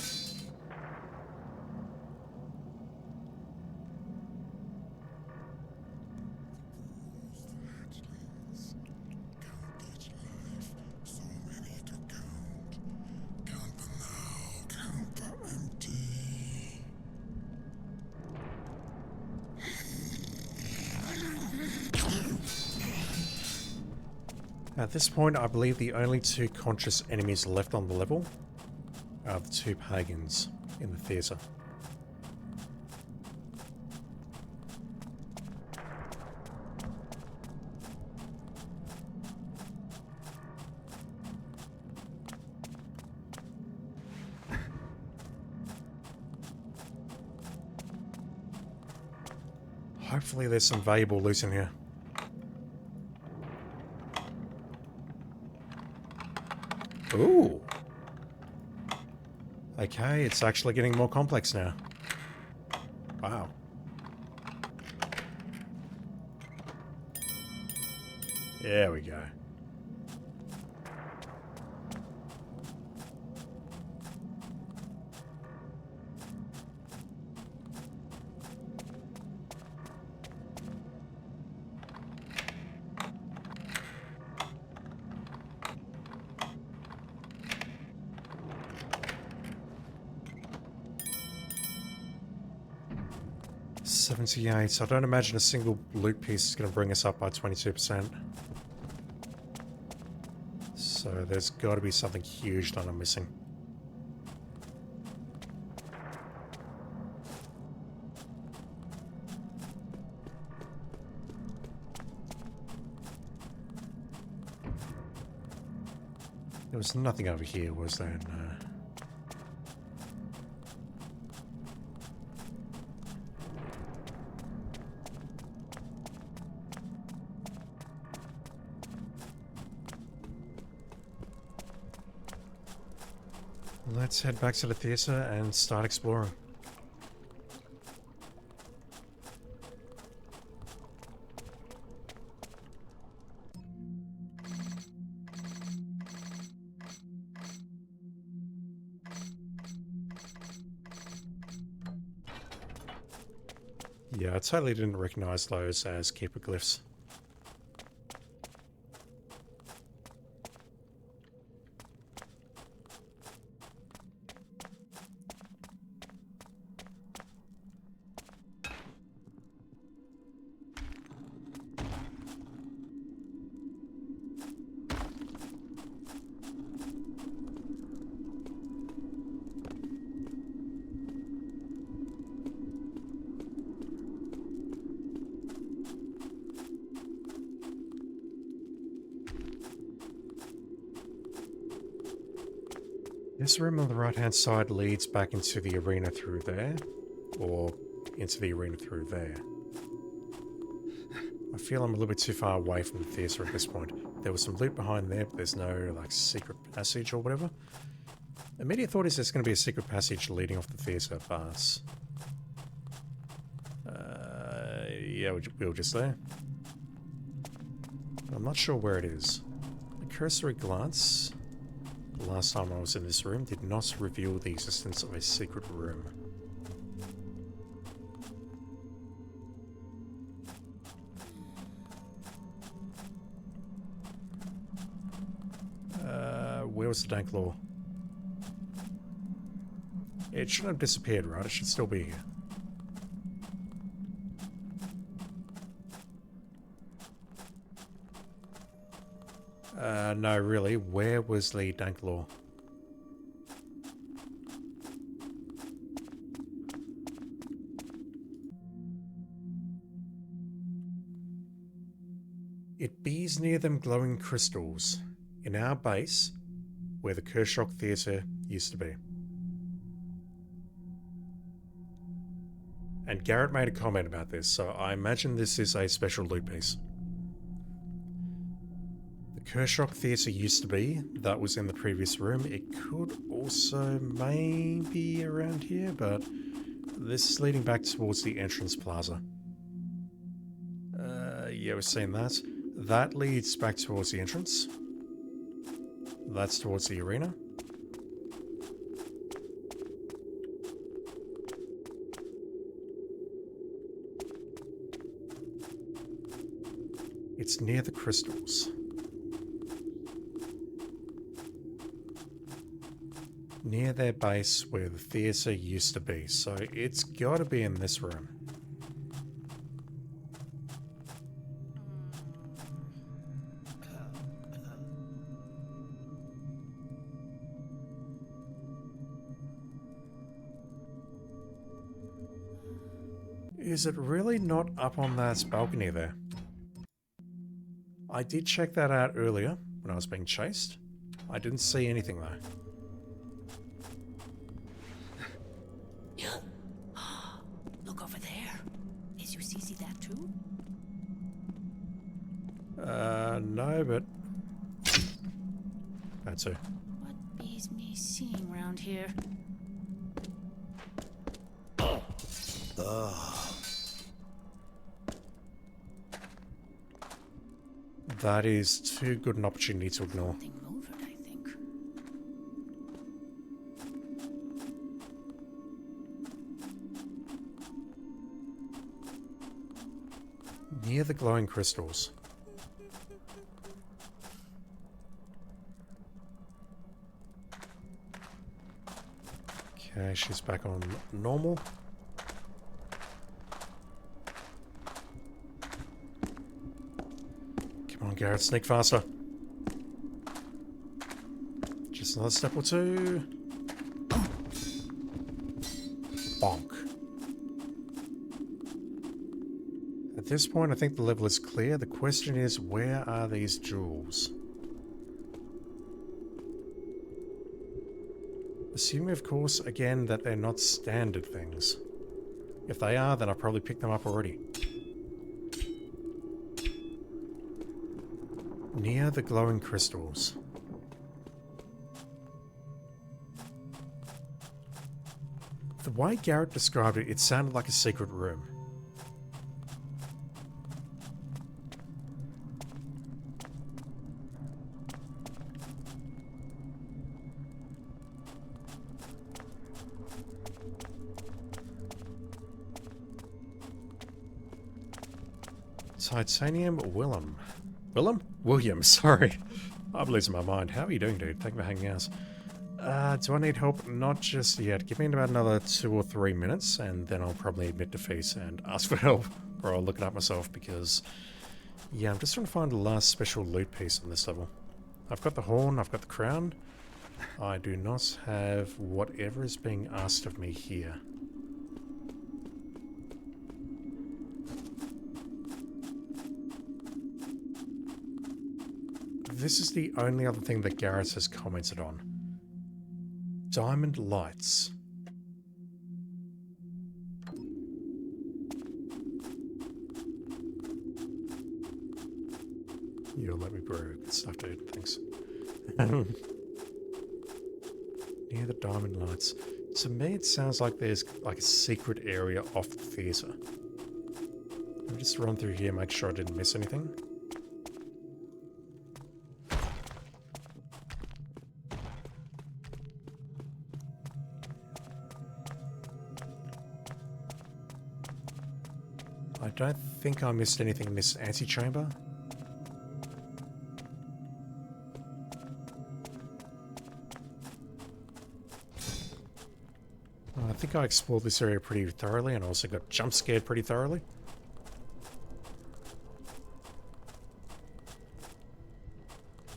At this point, I believe the only two conscious enemies left on the level are the two pagans in the theatre. Hopefully there's some valuable loot in here. Ooh. Okay, it's actually getting more complex now. Wow. There we go. So I don't imagine a single loot piece is going to bring us up by 22%. So there's got to be something huge that I'm missing. There was nothing over here, was there? No. Let's head back to the theatre and start exploring. Yeah, I totally didn't recognize those as keeper glyphs. This room on the right-hand side leads back into the arena through there, or into the arena through there. I feel I'm a little bit too far away from the theatre at this point. There was some loot behind there, but there's no, like, secret passage or whatever. Immediate thought is there's going to be a secret passage leading off the theatre, but... yeah, we'll just there. I'm not sure where it is. A cursory glance... the last time I was in this room did not reveal the existence of a secret room. Where was the dank law? It shouldn't have disappeared, right? It should still be here. No, really. Where was the dank law? It bees near them glowing crystals, in our base, where the Kershock Theatre used to be. And Garrett made a comment about this, so I imagine this is a special loot piece. The Kershock Theatre used to be, that was in the previous room. It could also maybe around here, but this is leading back towards the entrance plaza. Yeah, we've seen that. That leads back towards the entrance. That's towards the arena. It's near the crystals. Near their base where the theatre used to be, so it's gotta be in this room. Is it really not up on that balcony there? I did check that out earlier when I was being chased. I didn't see anything though. Look over there. Is you see that too? No, but... that too. What bees me seeing round here? That is too good an opportunity to ignore. Something moved, I think. Near the glowing crystals. Okay, she's back on normal. Come on, Garrett, sneak faster. Just another step or two. Bonk. At this point, I think the level is clear. The question is, where are these jewels? Assuming, of course, again, that they're not standard things. If they are, then I probably picked them up already. Near the glowing crystals. The way Garrett described it, it sounded like a secret room. Titanium William, sorry. I'm losing my mind. How are you doing, dude? Thank you for hanging out. Do I need help? Not just yet. Give me about another 2 or 3 minutes, and then I'll probably admit defeat and ask for help. Or I'll look it up myself, because... yeah, I'm just trying to find the last special loot piece on this level. I've got the horn, I've got the crown. I do not have whatever is being asked of me here. This is the only other thing that Garrett has commented on. Diamond lights. You'll let me borrow good stuff, dude. Thanks. Near the diamond lights. To me, it sounds like there's like a secret area off the theatre. Let me just run through here, make sure I didn't miss anything. I don't think I missed anything in this antechamber. I think I explored this area pretty thoroughly and also got jump scared pretty thoroughly.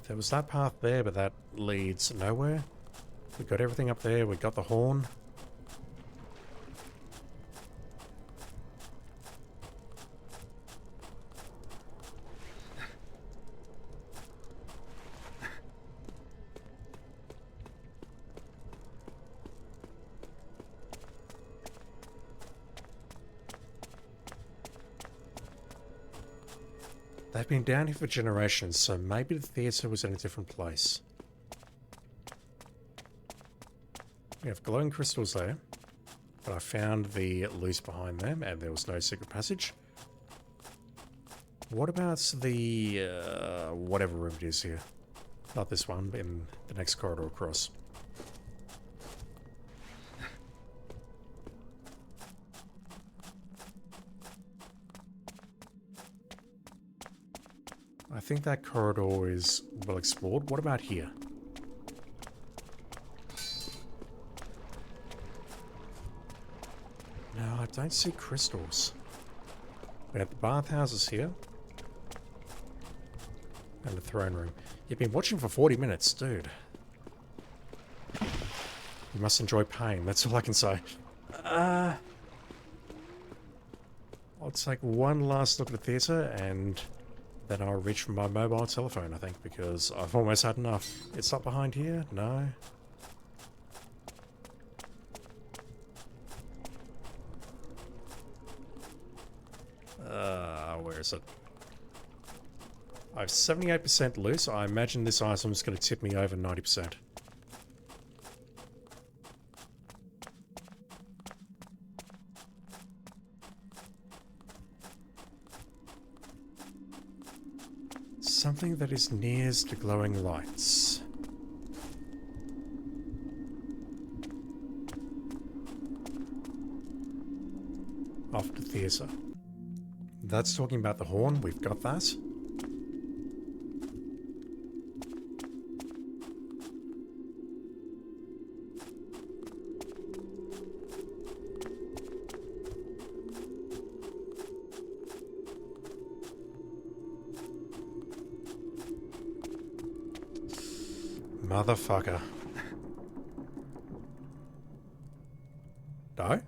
There was that path there, but that leads nowhere. We got everything up there, we got the horn. They've been down here for generations, so maybe the theatre was in a different place. We have glowing crystals there, but I found the loot behind them, and there was no secret passage. What about the, whatever room it is here? Not this one, but in the next corridor across. I think that corridor is well explored. What about here? No, I don't see crystals. We have the bathhouses here. And the throne room. You've been watching for 40 minutes, dude. You must enjoy pain, that's all I can say. I'll take one last look at the theatre and then I'll reach for my mobile telephone, I think, because I've almost had enough. It's not behind here? No. Where is it? I have 78% loose. I imagine this item is going to tip me over 90%. Something that is nearest to glowing lights. Off to theatre. That's talking about the horn. We've got that. Motherfucker. No?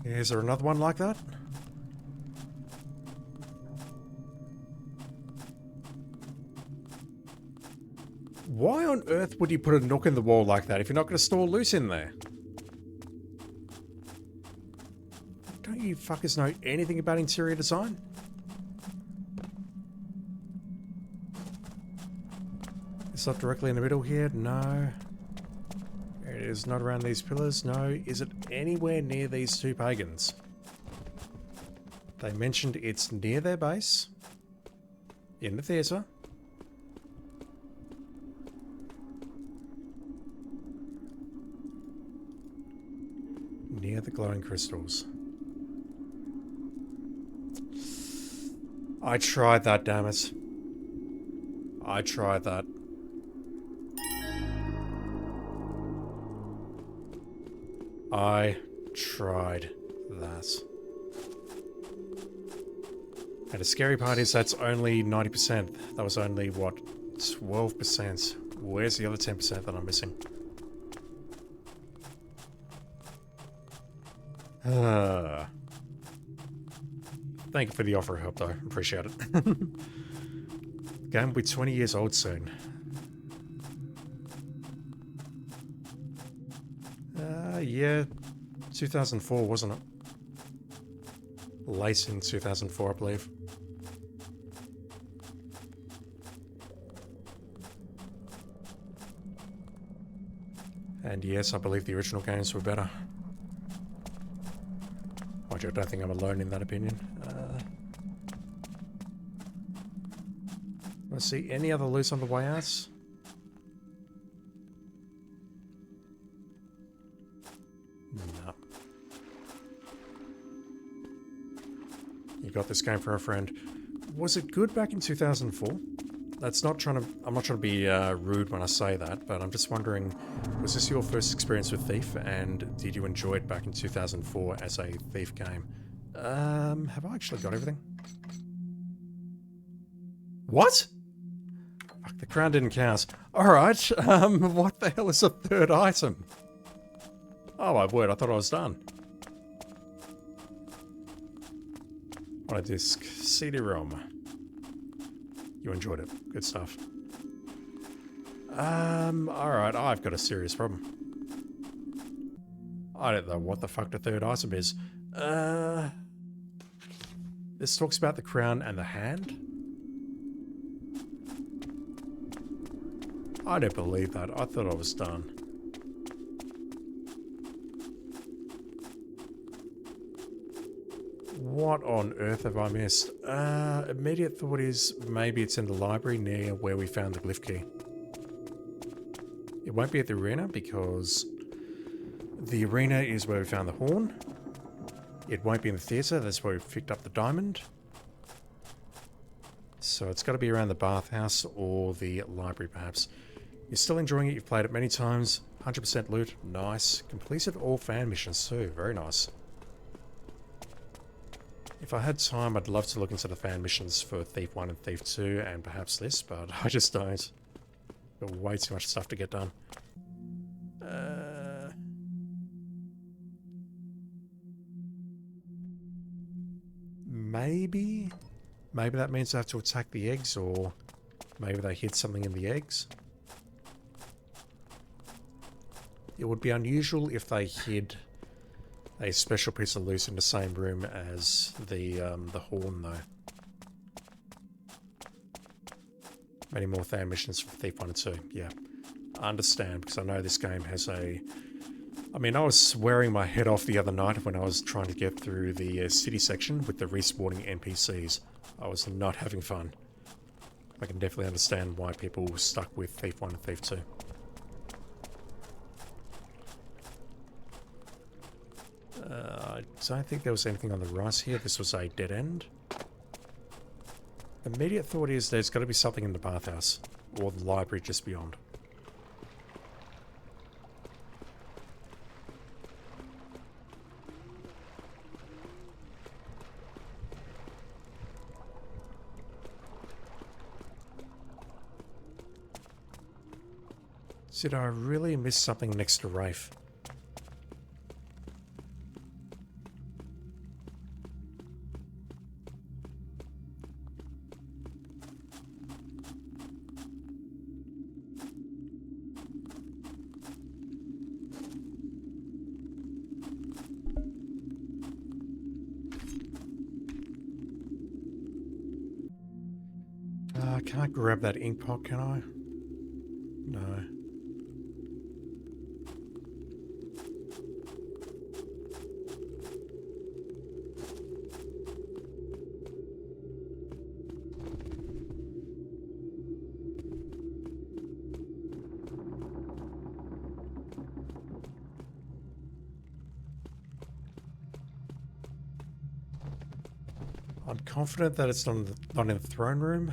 Is there another one like that? Why on earth would you put a nook in the wall like that if you're not going to store loot in there? Don't you fuckers know anything about interior design? It's not directly in the middle here? No. It is not around these pillars? No. Is it anywhere near these two pagans? They mentioned it's near their base. In the theatre. near the glowing crystals. I tried that, damn it. I tried that. I tried that. And the scary part is that's only 90%. That was only, what, 12%. Where's the other 10% that I'm missing? Thank you for the offer of help, though. Appreciate it. Game will be 20 years old soon. Yeah. 2004, wasn't it? Late in 2004, I believe. And yes, I believe the original games were better. Mind you, I don't think I'm alone in that opinion. Let's see, any other loot on the way out? No. You got this game for a friend. Was it good back in 2004? That's not trying to... I'm not trying to be rude when I say that, but I'm just wondering, was this your first experience with Thief, and did you enjoy it back in 2004 as a Thief game? Have I actually got everything? What? Fuck, the crown didn't count. Alright, what the hell is a third item? Oh my word, I thought I was done. On a disc, CD-ROM. You enjoyed it. Good stuff. Alright, I've got a serious problem. I don't know what the fuck the third item is. This talks about the crown and the hand? I don't believe that. I thought I was done. What on earth have I missed? Immediate thought is maybe it's in the library near where we found the glyph key. It won't be at the arena because the arena is where we found the horn. It won't be in the theatre, that's where we picked up the diamond. So it's got to be around the bathhouse or the library perhaps. You're still enjoying it, you've played it many times. 100% loot, nice. Completed all fan missions too, very nice. If I had time, I'd love to look into the fan missions for Thief 1 and Thief 2 and perhaps this, but I just don't. Got way too much stuff to get done. Maybe that means I have to attack the eggs, or maybe they hid something in the eggs. It would be unusual if they hid a special piece of loot in the same room as the horn, though. Many more fan missions for Thief 1 and 2, yeah. I understand, because I know this game has a... I mean, I was swearing my head off the other night when I was trying to get through the city section with the respawning NPCs. I was not having fun. I can definitely understand why people were stuck with Thief 1 and Thief 2. I don't think there was anything on the right here. This was a dead end. Immediate thought is there's got to be something in the bathhouse, or the library just beyond. Did I really miss something next to Rafe? I can't grab that ink pot, can I? No. I'm confident that it's not in the throne room.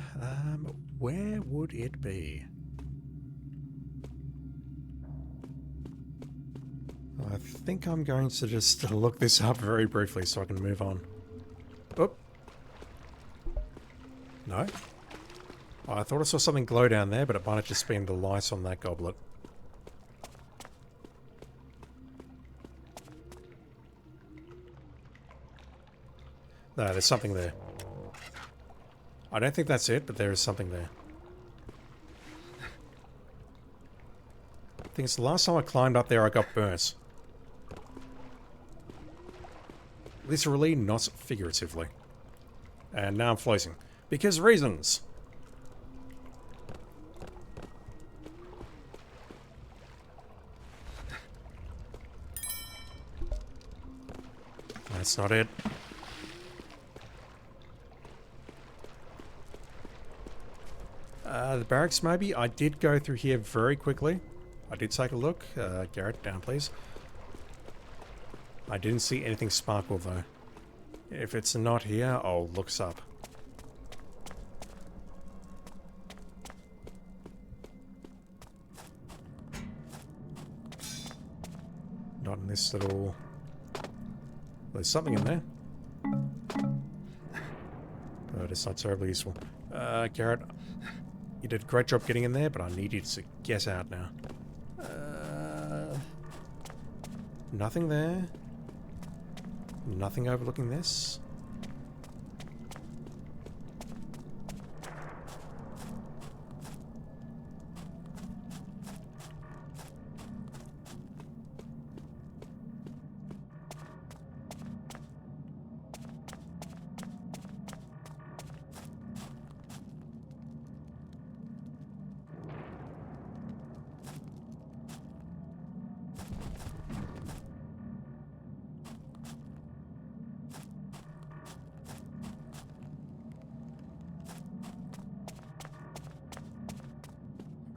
Where would it be? I think I'm going to just look this up very briefly so I can move on. Oh. No? Oh, I thought I saw something glow down there, but it might have just been the light on that goblet. No, there's something there. I don't think that's it, but there is something there. I think it's the last time I climbed up there I got burnt. Literally, not figuratively. And now I'm floating. Because reasons! That's not it. The barracks maybe? I did go through here very quickly. I did take a look. Garrett, down please. I didn't see anything sparkle though. If it's not here, I'll look us up. Not in this little... There's something in there. But it's not terribly useful. Garrett, you did a great job getting in there, but I need you to get out now. Nothing there. Nothing overlooking this.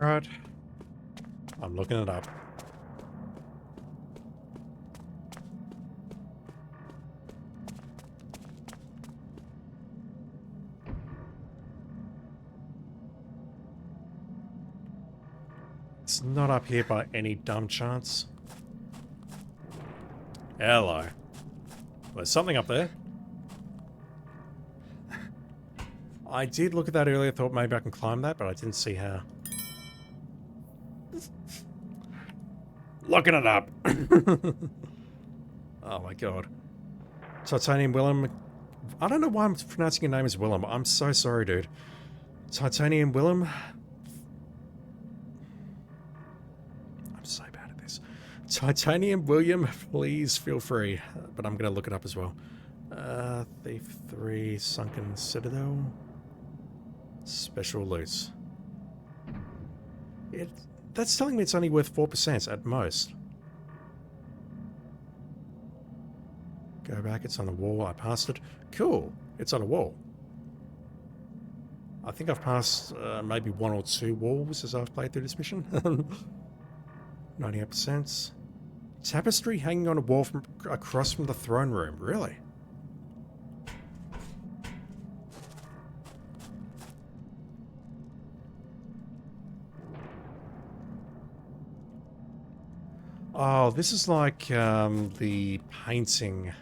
Right. I'm looking it up. It's not up here by any dumb chance. Hello. There's something up there. I did look at that earlier, thought maybe I can climb that, but I didn't see how. Looking it up. Oh my god. Titanium Willem. I don't know why I'm pronouncing your name as Willem. I'm so sorry, dude. Titanium Willem. I'm so bad at this. Titanium William, please feel free. But I'm going to look it up as well. Thief 3, Sunken Citadel. Special loot. That's telling me it's only worth 4% at most. Go back, it's on the wall. I passed it. Cool. It's on a wall. I think I've passed maybe 1 or 2 walls as I've played through this mission. 98%. Tapestry hanging on a wall from across from the throne room. Really? Oh, this is like the painting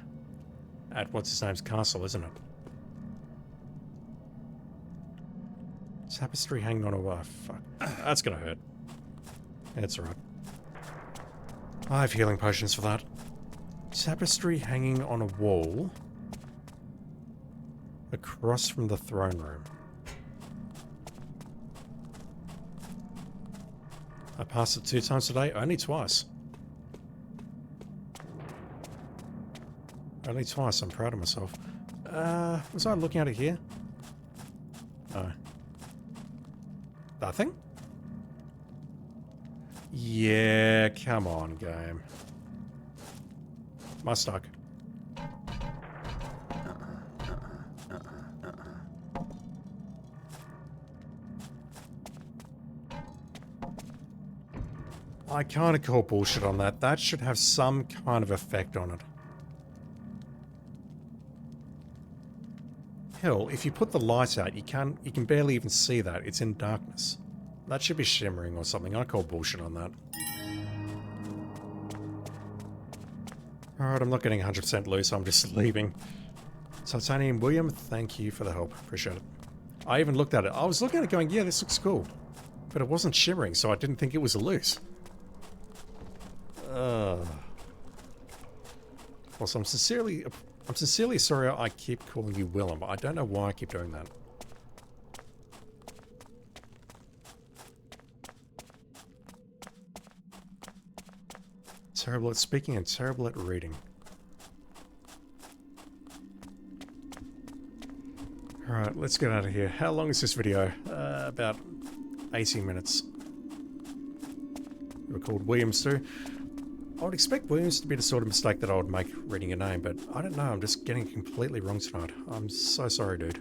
at what's-his-name's castle, isn't it? Tapestry hanging on a wall. Fuck. That's gonna hurt. It's alright. I have healing potions for that. Tapestry hanging on a wall across from the throne room. I passed it 2 times today, only twice. Only twice, I'm proud of myself. Was I looking at it here? No. Nothing? Yeah, come on, game. Am I stuck? I kind of call bullshit on that. That should have some kind of effect on it. Hell, if you put the light out, you can barely even see that. It's in darkness. That should be shimmering or something. I call bullshit on that. Alright, I'm not getting 100% loose. I'm just leaving. Titanium William, thank you for the help. Appreciate it. I even looked at it. I was looking at it going, yeah, this looks cool. But it wasn't shimmering, so I didn't think it was loose. Also, I'm sincerely sorry I keep calling you Willem. I don't know why I keep doing that. Terrible at speaking and terrible at reading. Alright, let's get out of here. How long is this video? About 18 minutes. We're called Williams too. I would expect Williams to be the sort of mistake that I would make reading a name, but I don't know, I'm just getting it completely wrong tonight. I'm so sorry, dude.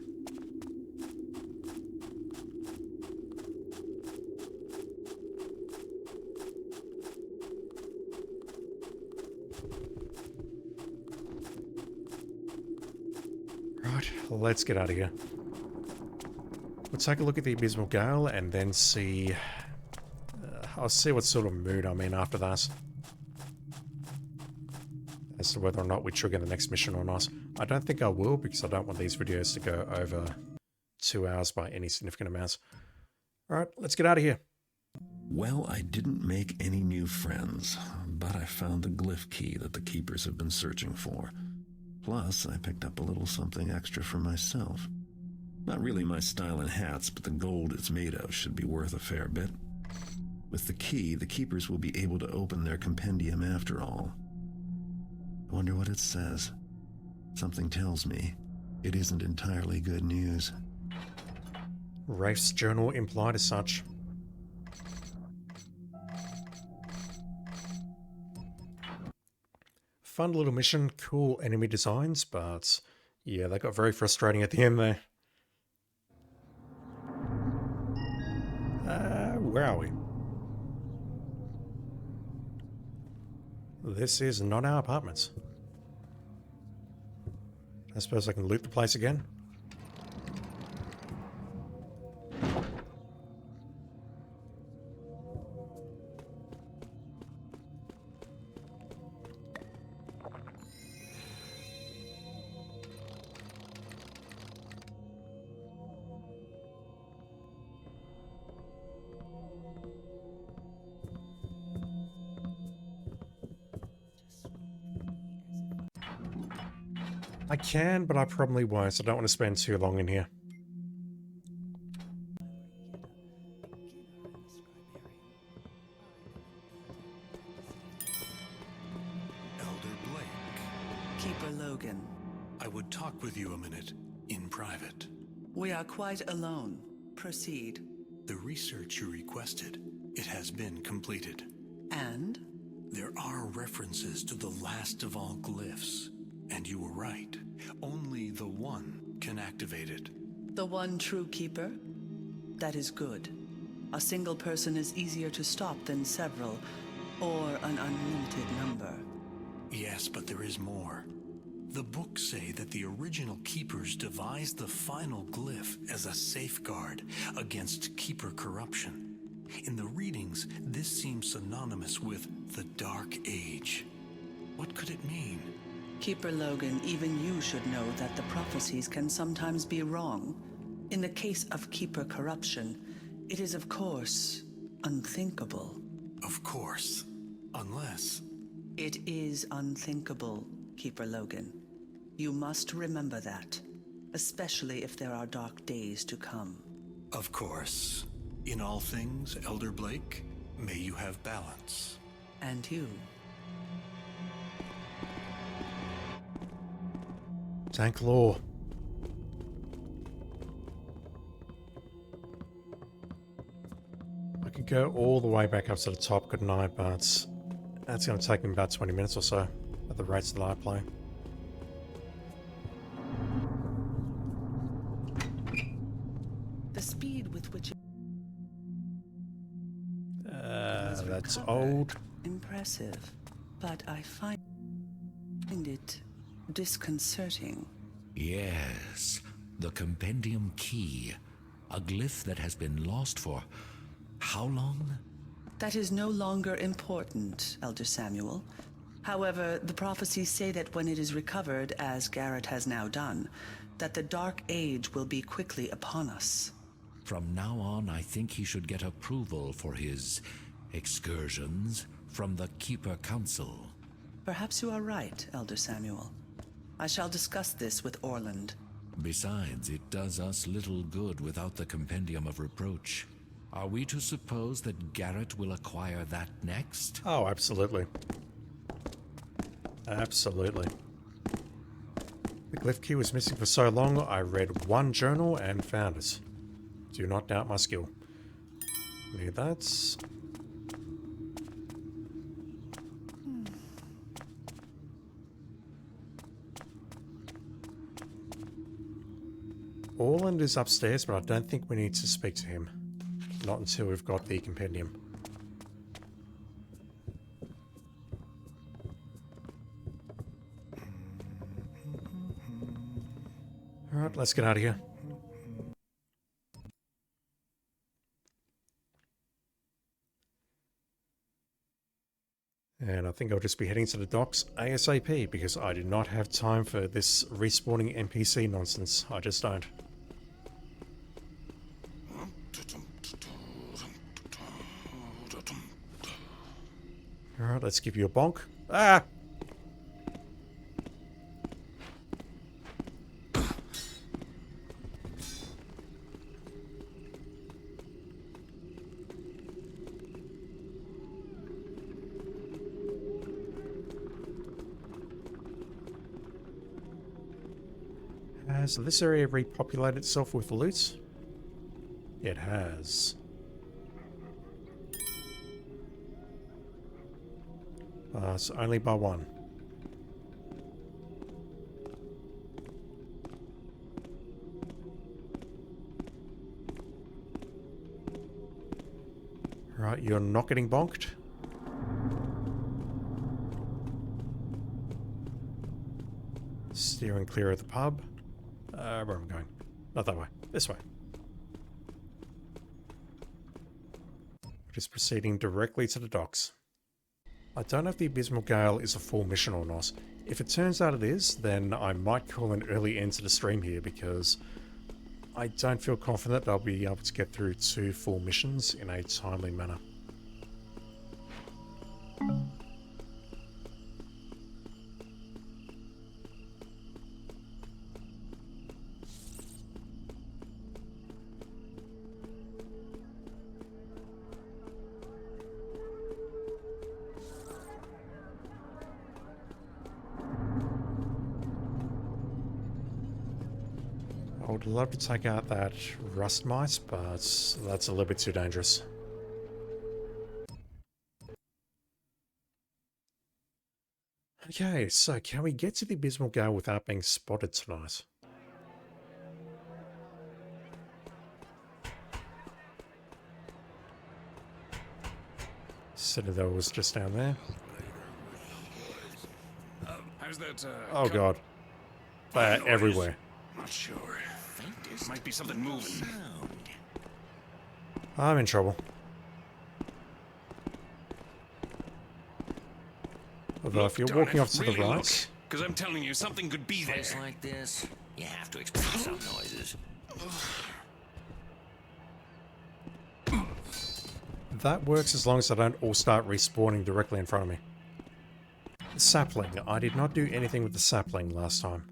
Right, let's get out of here. We'll take a look at the Abysmal Gale and then see... I'll see what sort of mood I'm in after that. As to whether or not we trigger the next mission or not. I don't think I will, because I don't want these videos to go over 2 hours by any significant amounts. Alright, let's get out of here. Well, I didn't make any new friends, but I found the glyph key that the keepers have been searching for. Plus, I picked up a little something extra for myself. Not really my style in hats, but the gold it's made of should be worth a fair bit. With the key, the keepers will be able to open their compendium after all. I wonder what it says. Something tells me it isn't entirely good news. Rafe's journal implied as such. Fun little mission, cool enemy designs, but yeah, that got very frustrating at the end there. Where are we? This is not our apartments. I suppose I can loot the place again. I can, but I probably won't, so I don't want to spend too long in here. Elder Blake. Keeper Logan. I would talk with you a minute, in private. We are quite alone. Proceed. The research you requested, it has been completed. And? There are references to the last of all glyphs. And you were right. Only the one can activate it. The one true keeper? That is good. A single person is easier to stop than several, or an unlimited number. Yes, but there is more. The books say that the original keepers devised the final glyph as a safeguard against keeper corruption. In the readings, this seems synonymous with the Dark Age. What could it mean? Keeper Logan, even you should know that the prophecies can sometimes be wrong. In the case of keeper corruption, it is of course unthinkable. Of course. Unless... It is unthinkable, Keeper Logan. You must remember that, especially if there are dark days to come. Of course. In all things, Elder Blake, may you have balance. And you. Tank Law. I could go all the way back up to the top, couldn't I? But that's going to take me about 20 minutes or so at the rates that I play. The speed with which That's old. impressive, but I find it disconcerting. Yes, The compendium key. A glyph that has been lost for how long? That is no longer important, Elder Samuel. However, the prophecies say that when it is recovered, as Garrett has now done, that the Dark Age will be quickly upon us. From now on, I think he should get approval for his excursions from the Keeper Council. Perhaps you are right, Elder Samuel. I shall discuss this with Orland. Besides, it does us little good without the Compendium of Reproach. Are we to suppose that Garrett will acquire that next? Oh, absolutely. Absolutely. The glyph key was missing for so long, I read one journal and found it. Do not doubt my skill. Need that. Orland is upstairs, but I don't think we need to speak to him. Not until we've got the compendium. Alright, let's get out of here. And I think I'll just be heading to the docks ASAP because I do not have time for this respawning NPC nonsense. I just don't. Alright, let's give you a bonk. Ah! Has this area repopulated itself with loot? It has. So only by one. Right, you're not getting bonked. Steering clear of the pub. Where am I going? Not that way. This way. Just proceeding directly to the docks. I don't know if the Abysmal Gale is a full mission or not. If it turns out it is, then I might call an early end to the stream here because I don't feel confident that I'll be able to get through 2 full missions in a timely manner. I would love to take out that rust mite, but that's a little bit too dangerous. Okay, so can we get to the Abysmal Gale without being spotted tonight? Citadel was just down there. How's that? Oh god. They're everywhere. Not sure. Might be something moving. I'm in trouble. Although if you're walking off to the right... Because I'm telling you, something could be there. Place like this, you have to expect some noises. That works as long as I don't all start respawning directly in front of me. The sapling. I did not do anything with the sapling last time.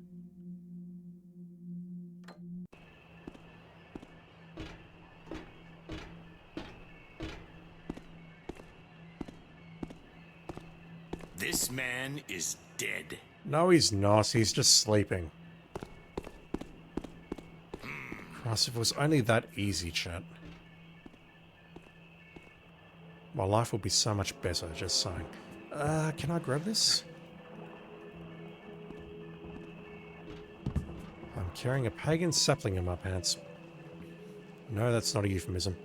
This man is dead. No, he's not. He's just sleeping. Christ, if it was only that easy, chat. My life would be so much better, just saying. Can I grab this? I'm carrying a pagan sapling in my pants. No, that's not a euphemism.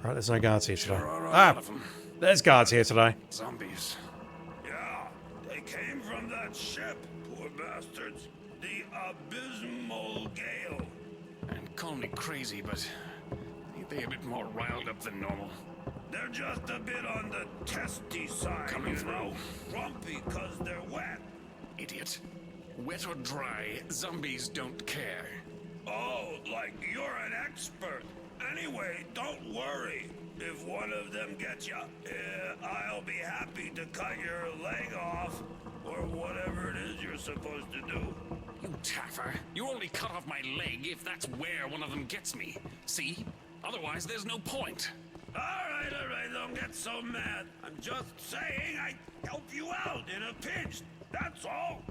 Right, there's no guards here today. There's guards here today. Zombies. Yeah, they came from that ship, poor bastards. The Abysmal Gale. And call me crazy, but ain't they a bit more riled up than normal? They're just a bit on the testy side, Coming you know? through. Grumpy 'cause they're wet. Idiot. Wet or dry, zombies don't care. Oh, like you're an expert. Anyway, don't worry. If one of them gets you, I'll be happy to cut your leg off, or whatever it is you're supposed to do. You taffer. You only cut off my leg if that's where one of them gets me. See? Otherwise, there's no point. All right, don't get so mad. I'm just saying I'd help you out in a pinch. That's all.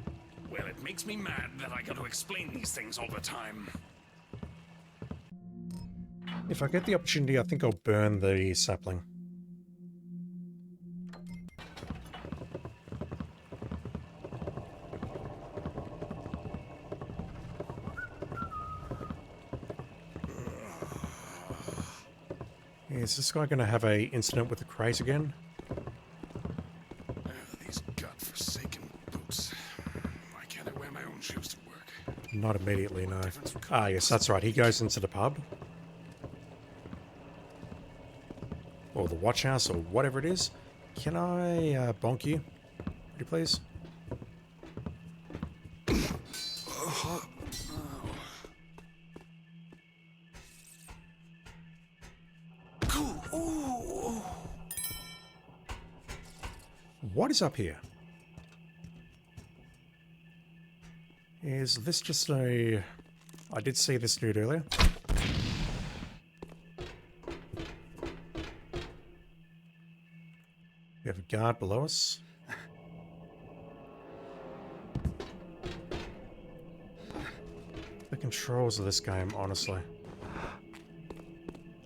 Well, it makes me mad that I got to explain these things all the time. If I get the opportunity, I think I'll burn the sapling. Is this guy going to have a incident with the crate again? These godforsaken boots. Why can't I wear my own shoes to work? Not immediately, no. Ah, yes, that's right. He goes into the pub. Or the watch house, or whatever it is. Can I bonk you? Would you please? What is up here? Is this just a... I did see this dude earlier. We have a guard below us. The controls of this game, honestly,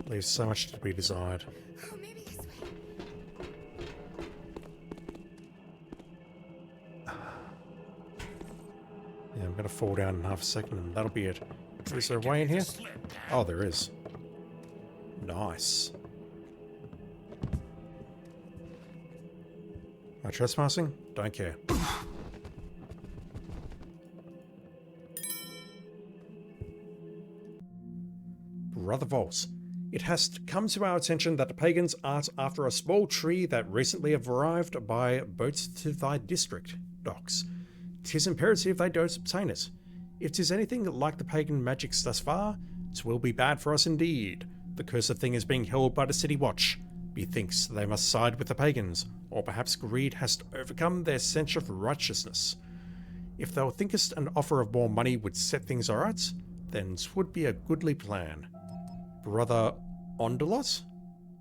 leave so much to be desired. Oh, maybe this way. Yeah, I'm gonna fall down in half a second and that'll be it. Is there a way in here? Oh, there is. Nice. Am I trespassing? Don't care. Brother Volts. It has come to our attention that the pagans are after a small tree that recently arrived by boats to thy district, docks. 'Tis imperative they don't obtain it. If 'tis anything like the pagan magics thus far, 'twill be bad for us indeed. The cursed thing is being held by the city watch. Methinks they must side with the pagans, or perhaps greed has overcome their sense of righteousness. If thou thinkest an offer of more money would set things aright, then 'twould be a goodly plan. Brother Ondalot?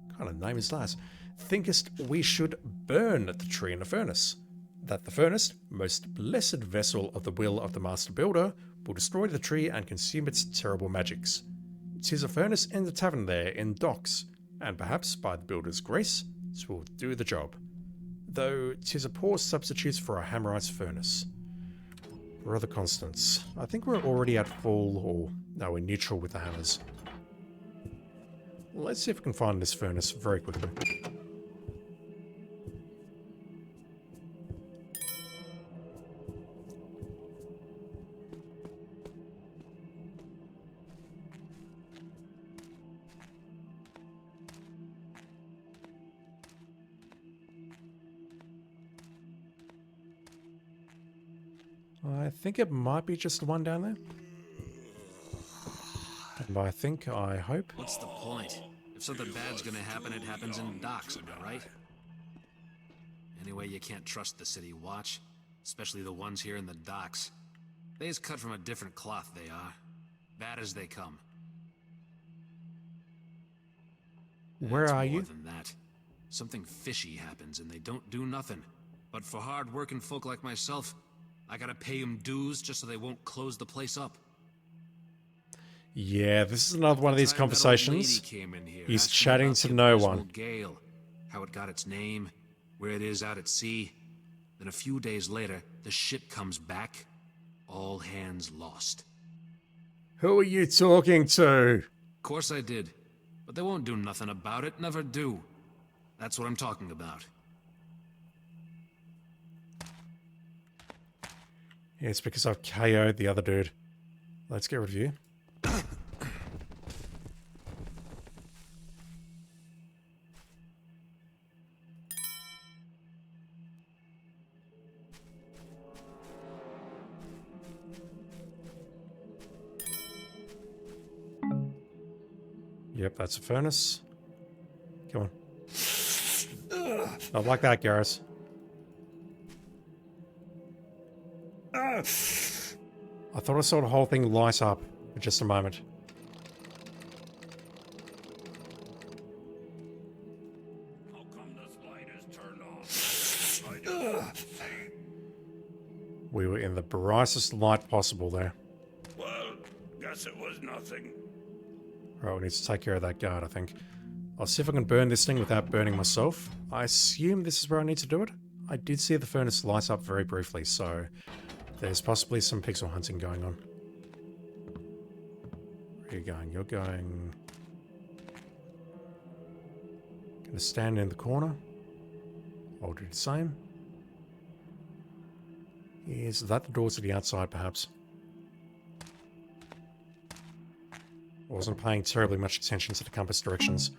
What kind of name is that? Thinkest we should burn the tree in a furnace? That the furnace, most blessed vessel of the will of the master builder, will destroy the tree and consume its terrible magics. 'Tis a furnace in the tavern there in docks, and perhaps by the builder's grace, 'twill do the job. Though 'tis a poor substitute for a hammerite's furnace. Brother Constance, I think we're already at full, or no, we're neutral with the hammers. Let's see if we can find this furnace very quickly. I think it might be just the one down there. And by I hope. What's the point? If something bad's gonna happen, it happens in docks, am I right? Anyway, you can't trust the city watch, especially the ones here in the docks. They's cut from a different cloth, they are. Bad as they come. Where are you? More than that. Something fishy happens and they don't do nothing. But for hard-working folk like myself, I gotta pay them dues just so they won't close the place up. Yeah, this is another one of these conversations. He's chatting to no one. Gale, how it got its name, where it is out at sea. Then a few days later, the ship comes back. All hands lost. Who are you talking to? Of course I did. But they won't do nothing about it, never do. That's what I'm talking about. Yeah, it's because I've KO'd the other dude. Let's get rid of you. Yep, that's a furnace. Come on. Not like that, Garrus. I thought I saw the whole thing light up for just a moment. How come this light is turned off? I don't see. We were in the brightest light possible there. Well, guess it was nothing. Right, we need to take care of that guard, I think. I'll see if I can burn this thing without burning myself. I assume this is where I need to do it. I did see the furnace light up very briefly, so there's possibly some pixel hunting going on. Where are you going? You're going... Gonna stand in the corner. I'll do the same. Is that the door to the outside, perhaps? Wasn't paying terribly much attention to the compass directions.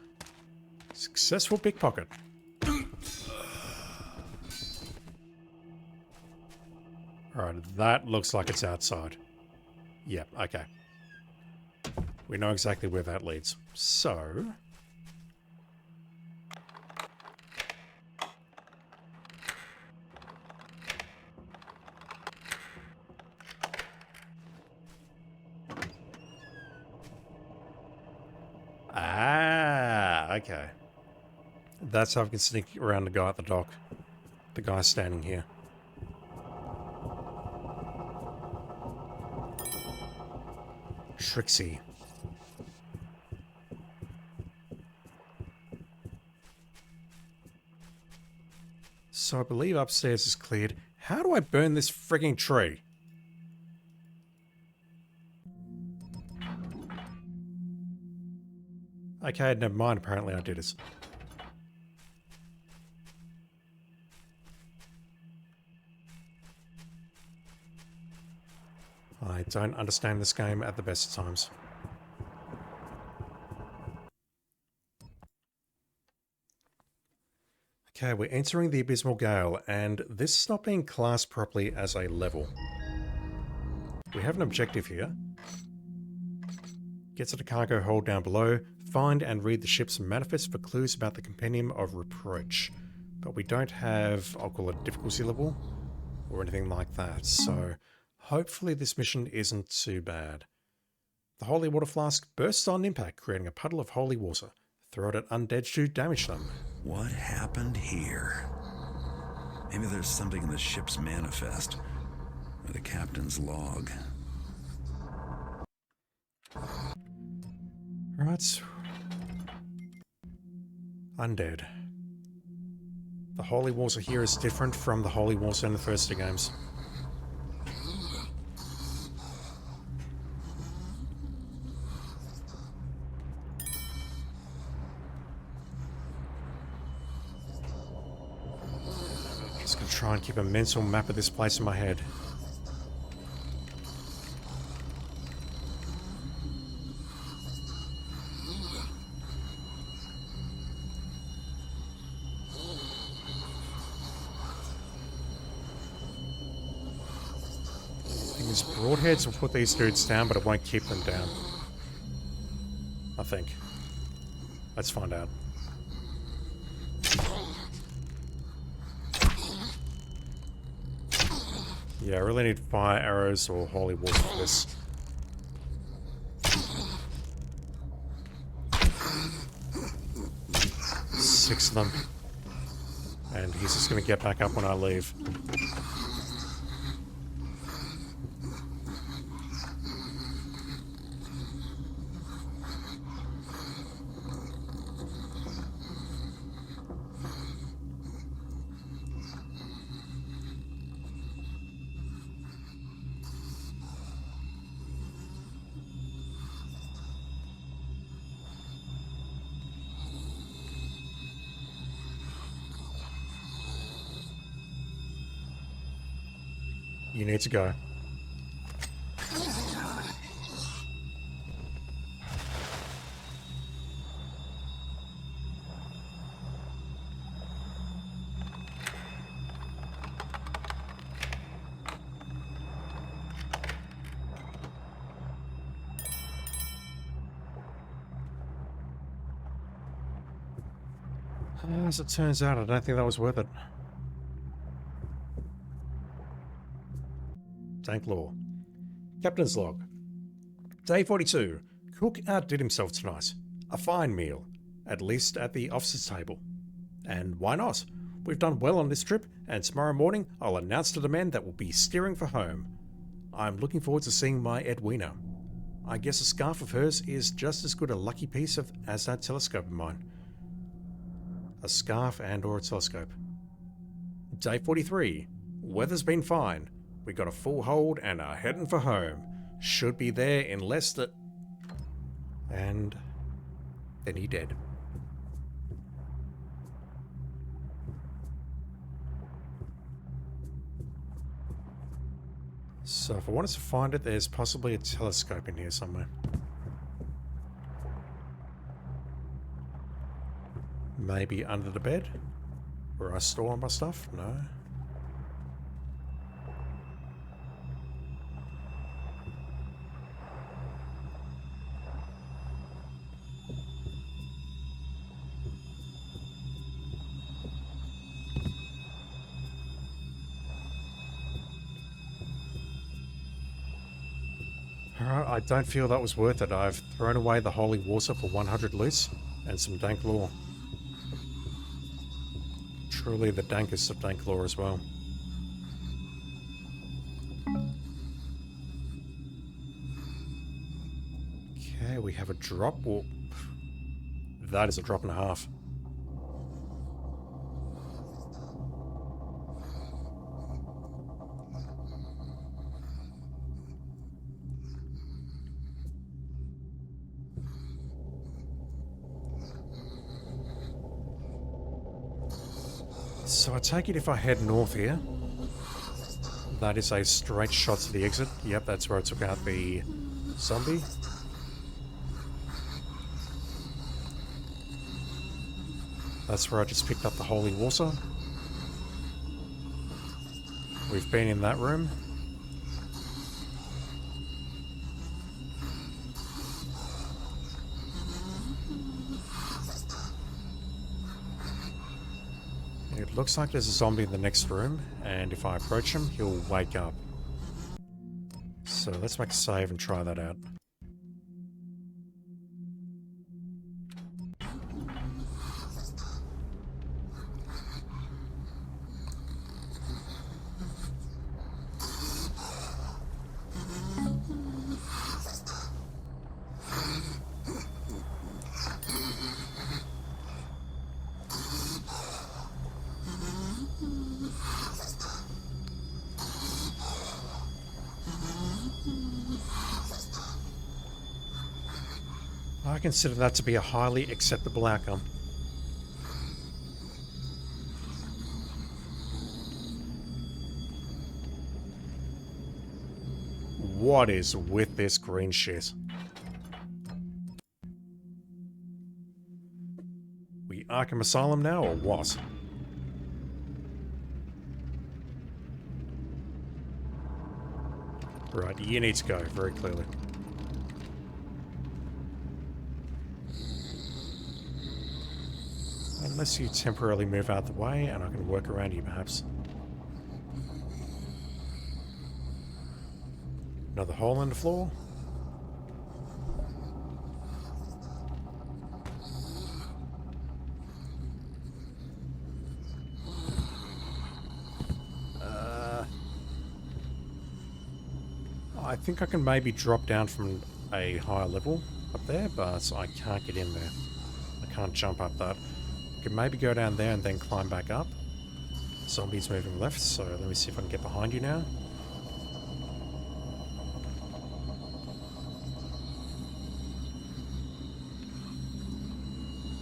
Successful pickpocket. Alright, that looks like it's outside. Yep, okay. We know exactly where that leads. So... okay. That's how I can sneak around the guy at the dock. The guy standing here. Trixie. So I believe upstairs is cleared. How do I burn this frigging tree? Okay, never mind. Apparently I did it. I don't understand this game at the best of times. Okay, we're entering the Abysmal Gale, and this is not being classed properly as a level. We have an objective here. Get to the cargo hold down below, find and read the ship's manifest for clues about the Compendium of Reproach. But we don't have, I'll call it difficulty level, or anything like that, so hopefully this mission isn't too bad. The holy water flask bursts on impact, creating a puddle of holy water. Throw it at undead to damage them. What happened here? Maybe there's something in the ship's manifest, or the captain's log. Right. Undead. The holy water here is different from the holy water in the first two games. Just gonna try and keep a mental map of this place in my head. These broadheads will put these dudes down, but it won't keep them down. I think. Let's find out. Yeah, I really need fire arrows or holy water for this. Six of them. And he's just gonna get back up when I leave. You need to go. As it turns out, I don't think that was worth it. Dank Law. Captain's log. Day 42. Cook outdid himself tonight. A fine meal, at least at the officer's table. And why not? We've done well on this trip, and tomorrow morning I'll announce to the men that we'll be steering for home. I'm looking forward to seeing my Edwina. I guess a scarf of hers is just as good a lucky piece as that telescope of mine. A scarf and or a telescope. Day 43. Weather's been fine. We got a full hold and are heading for home. Should be there in less than... And then he dead. So if I wanted to find it, there's possibly a telescope in here somewhere. Maybe under the bed? Where I store all my stuff? No. Alright, I don't feel that was worth it. I've thrown away the holy water for 100 loose and some dank lore. Truly the dankest of dank lore as well. Okay, we have a drop. Well, that is a drop and a half. So I take it if I head north here, that is a straight shot to the exit. Yep, that's where I took out the zombie. That's where I just picked up the holy water. We've been in that room. It looks like there's a zombie in the next room, and if I approach him, he'll wake up. So let's make a save and try that out. I consider that to be a highly acceptable outcome. What is with this green shit? We Arkham Asylum now, or what? Right, you need to go, very clearly. Unless you temporarily move out the way, and I can work around you, perhaps. Another hole in the floor. I think I can maybe drop down from a higher level up there, but I can't get in there. I can't jump up that. I can maybe go down there and then climb back up. Zombie's moving left, so let me see if I can get behind you now.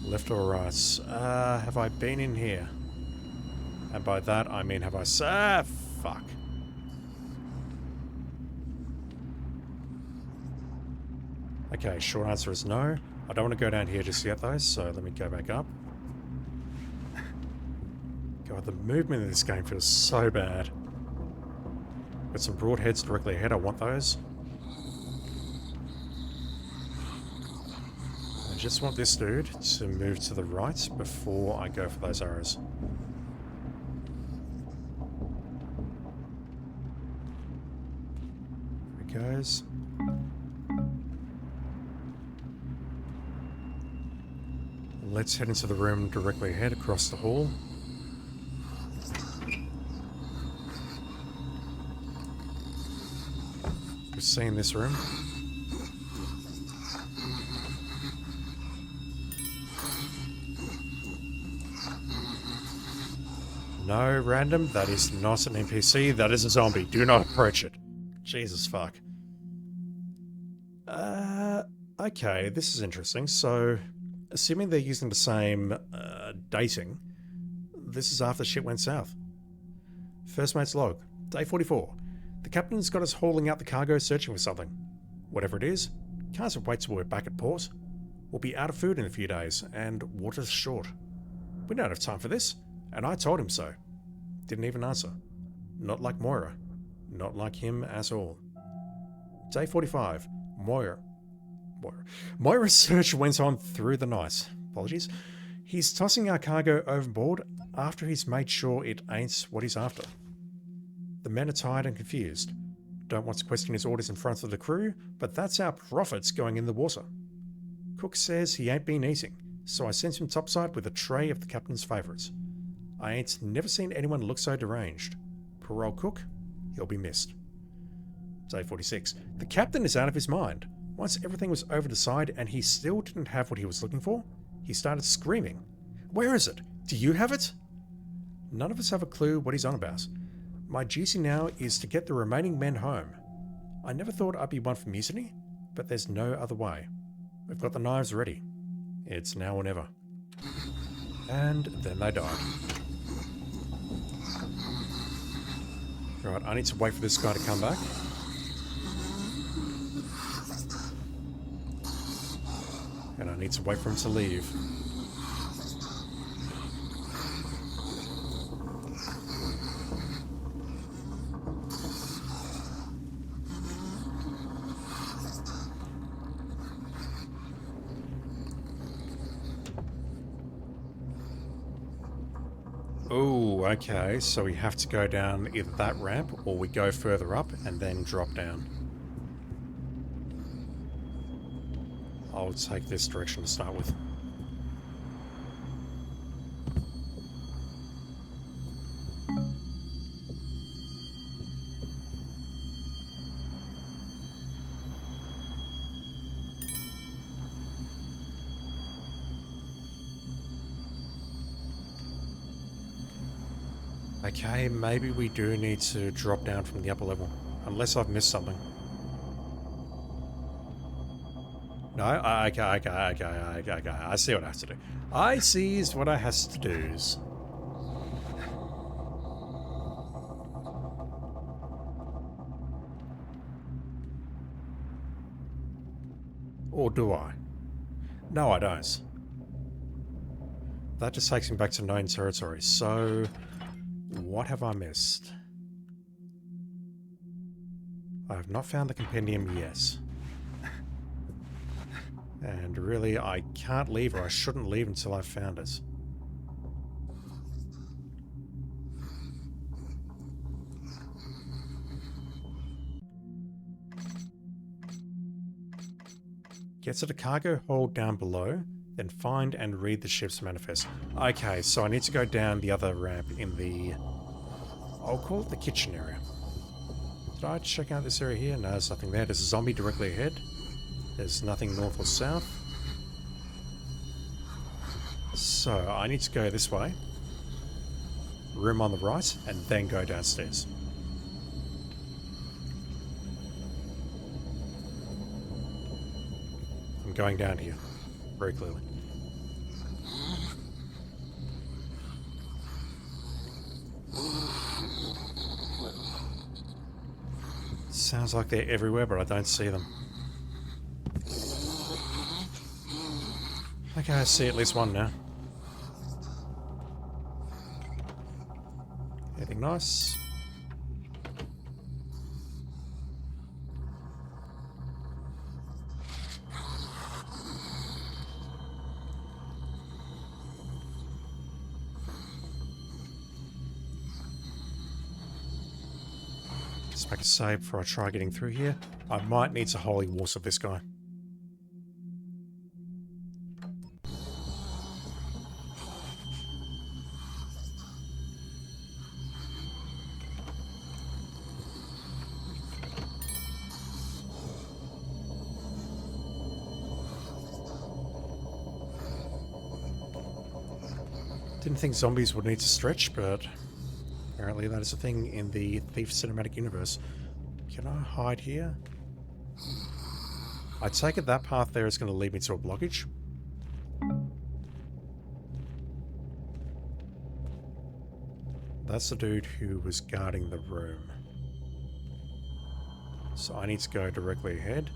Left or right? Have I been in here? And by that I mean have I... fuck. Okay, short answer is no. I don't want to go down here just yet though, so let me go back up. God, the movement in this game feels so bad. Got some broad heads directly ahead, I want those. And just want this dude to move to the right before I go for those arrows. There he goes. Let's head into the room directly ahead across the hall. We've seen this room. No, random. That is not an NPC. That is a zombie. Do not approach it. Jesus fuck. Okay, this is interesting. So, assuming they're using the same dating, this is after shit went south. First mate's log. Day 44. The captain's got us hauling out the cargo searching for something. Whatever it is, can't wait till we're back at port. We'll be out of food in a few days, and water's short. We don't have time for this, and I told him so. Didn't even answer. Not like Moira. Not like him at all. Day 45. Moira's search went on through the night. Apologies. He's tossing our cargo overboard after he's made sure it ain't what he's after. The men are tired and confused. Don't want to question his orders in front of the crew, but that's our profits going in the water. Cook says he ain't been eating, so I sent him topside with a tray of the captain's favourites. I ain't never seen anyone look so deranged. Poor old Cook, he'll be missed. Day 46. The captain is out of his mind. Once everything was over the side and he still didn't have what he was looking for, he started screaming. Where is it? Do you have it? None of us have a clue what he's on about. My duty now is to get the remaining men home. I never thought I'd be one for mutiny, but there's no other way. We've got the knives ready. It's now or never. And then they died. Right, I need to wait for this guy to come back. And I need to wait for him to leave. Oh, okay, so we have to go down either that ramp or we go further up and then drop down. I'll take this direction to start with. Okay, maybe we do need to drop down from the upper level, unless I've missed something. No, okay, I see what I have to do. I sees what I has to do's. Or do I? No, I don't. That just takes me back to known territory, so... what have I missed? I have not found the compendium yet. And really, I can't leave, or I shouldn't leave until I've found it. Get to the cargo hold down below, then find and read the ship's manifest. Okay, so I need to go down the other ramp in the... I'll call it the kitchen area. Did I check out this area here? No, there's nothing there. There's a zombie directly ahead. There's nothing north or south. So, I need to go this way. Room on the right, and then go downstairs. I'm going down here, very clearly. Sounds like they're everywhere, but I don't see them. Okay, I see at least one now. Anything nice? Let's make a save before I try getting through here. I might need to holy wars of this guy. Didn't think zombies would need to stretch, but apparently that is a thing in the Thief cinematic universe. Can I hide here? I take it that path there is going to lead me to a blockage. That's the dude who was guarding the room. So I need to go directly ahead.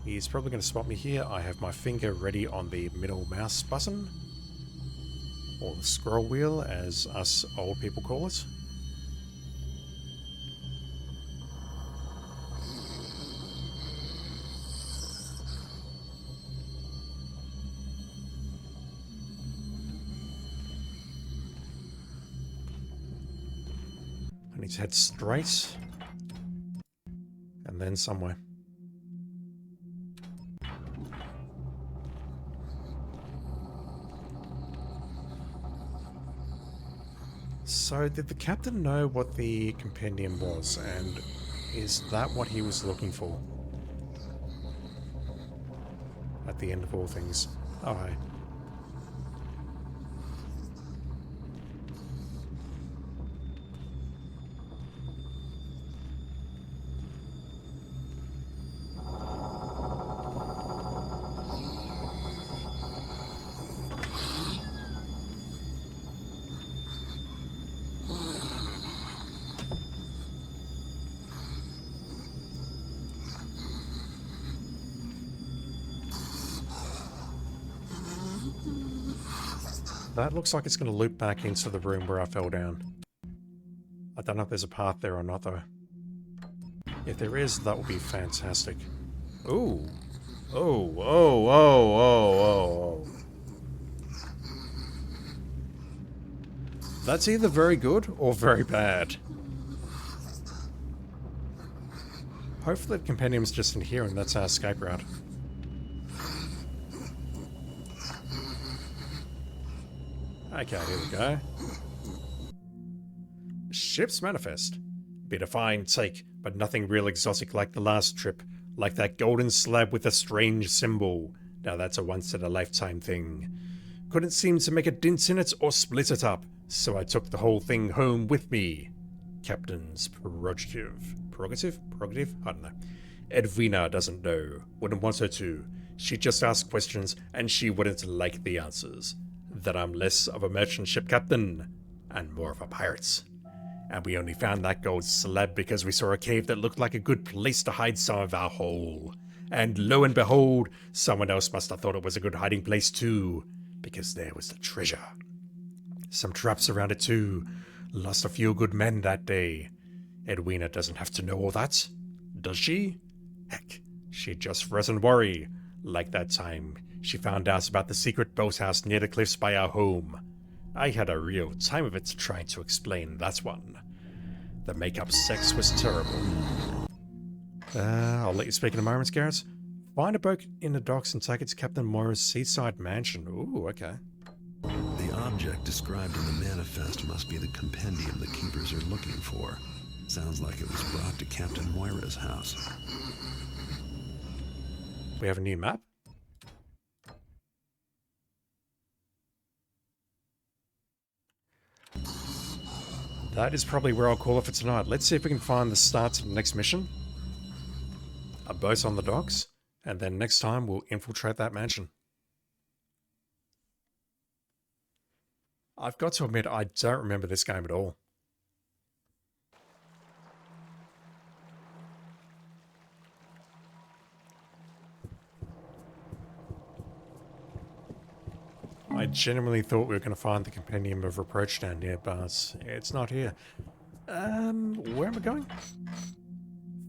He's probably going to spot me here. I have my finger ready on the middle mouse button. Or the scroll wheel, as us old people call it. I need to head straight. And then somewhere. So, did the captain know what the compendium was, and is that what he was looking for? At the end of all things. Oh, hey. That looks like it's going to loop back into the room where I fell down. I don't know if there's a path there or not, though. If there is, that would be fantastic. Ooh. Oh, oh, oh, oh, oh, oh. That's either very good or very bad. Hopefully the compendium's just in here and that's our escape route. Okay, here we go. Ship's manifest. Bit of fine take, but nothing real exotic like the last trip. Like that golden slab with a strange symbol. Now that's a once-in-a-lifetime thing. Couldn't seem to make a dent in it or split it up, so I took the whole thing home with me. Captain's prerogative. Prerogative? Prerogative? I don't know. Edwina doesn't know. Wouldn't want her to. She'd just ask questions, and she wouldn't like the answers. That I'm less of a merchant ship captain and more of a pirate. And we only found that gold slab because we saw a cave that looked like a good place to hide some of our haul. And lo and behold, someone else must have thought it was a good hiding place too, because there was the treasure. Some traps around it too. Lost a few good men that day. Edwina doesn't have to know all that, does she? Heck, she just doesn't worry. Like that time she found out about the secret boathouse near the cliffs by our home. I had a real time of it trying to explain that one. The make-up sex was terrible. I'll let you speak in a moment, Garrett. Find a boat in the docks and take it to Captain Moira's seaside mansion. Ooh, okay. The object described in the manifest must be the compendium the keepers are looking for. Sounds like it was brought to Captain Moira's house. We have a new map? That is probably where I'll call it for tonight. Let's see if we can find the start of the next mission. A boat on the docks. And then next time we'll infiltrate that mansion. I've got to admit, I don't remember this game at all. I genuinely thought we were going to find the Compendium of Reproach down here, but it's not here. Where am I going?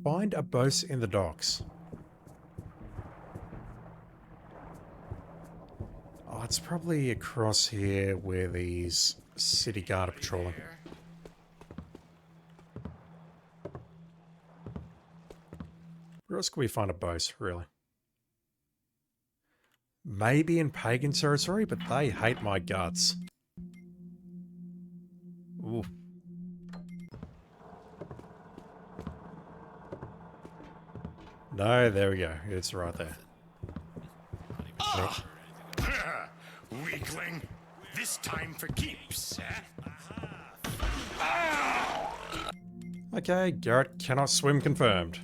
Find a boat in the docks. Oh, it's probably across here where these city guard are patrolling. Where else can we find a boat, really? Maybe in pagan territory, but they hate my guts. Ooh. No, there we go. It's right there. Ah! Weakling. This time for keeps, eh? Okay, Garrett cannot swim confirmed.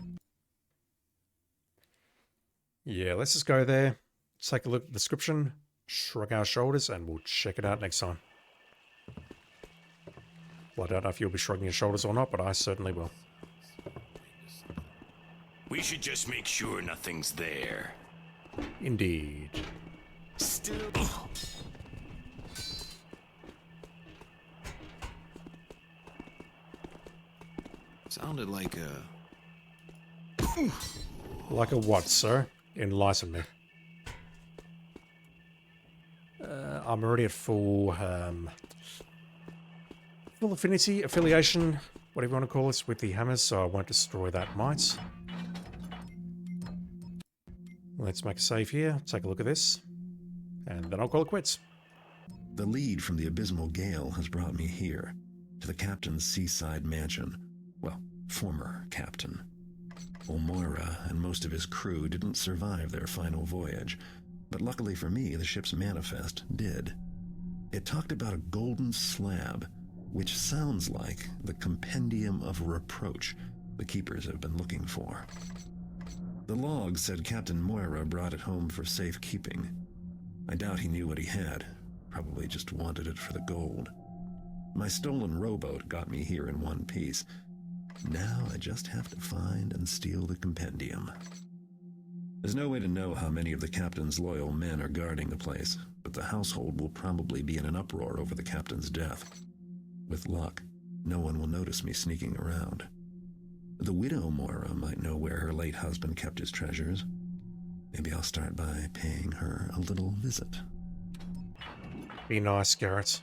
Yeah, let's just go there, take a look at the description, shrug our shoulders, and we'll check it out next time. Well, I don't know if you'll be shrugging your shoulders or not, but I certainly will. We should just make sure nothing's there. Indeed. Still. Sounded like a... Like a what, sir? Enlighten me. I'm already at full affinity, affiliation, whatever you want to call this, with the hammers, so I won't destroy that might. Let's make a save here, take a look at this, and then I'll call it quits. The lead from the Abysmal Gale has brought me here, to the captain's seaside mansion. Well, former captain. Moira and most of his crew didn't survive their final voyage, but luckily for me, the ship's manifest did. It talked about a golden slab, which sounds like the compendium of reproach the keepers have been looking for. The log said Captain Moira brought it home for safekeeping. I doubt he knew what he had, probably just wanted it for the gold. My stolen rowboat got me here in one piece. Now I just have to find and steal the compendium. There's no way to know how many of the captain's loyal men are guarding the place, but the household will probably be in an uproar over the captain's death. With luck, no one will notice me sneaking around. The widow Moira might know where her late husband kept his treasures. Maybe I'll start by paying her a little visit. Be nice, Garrett.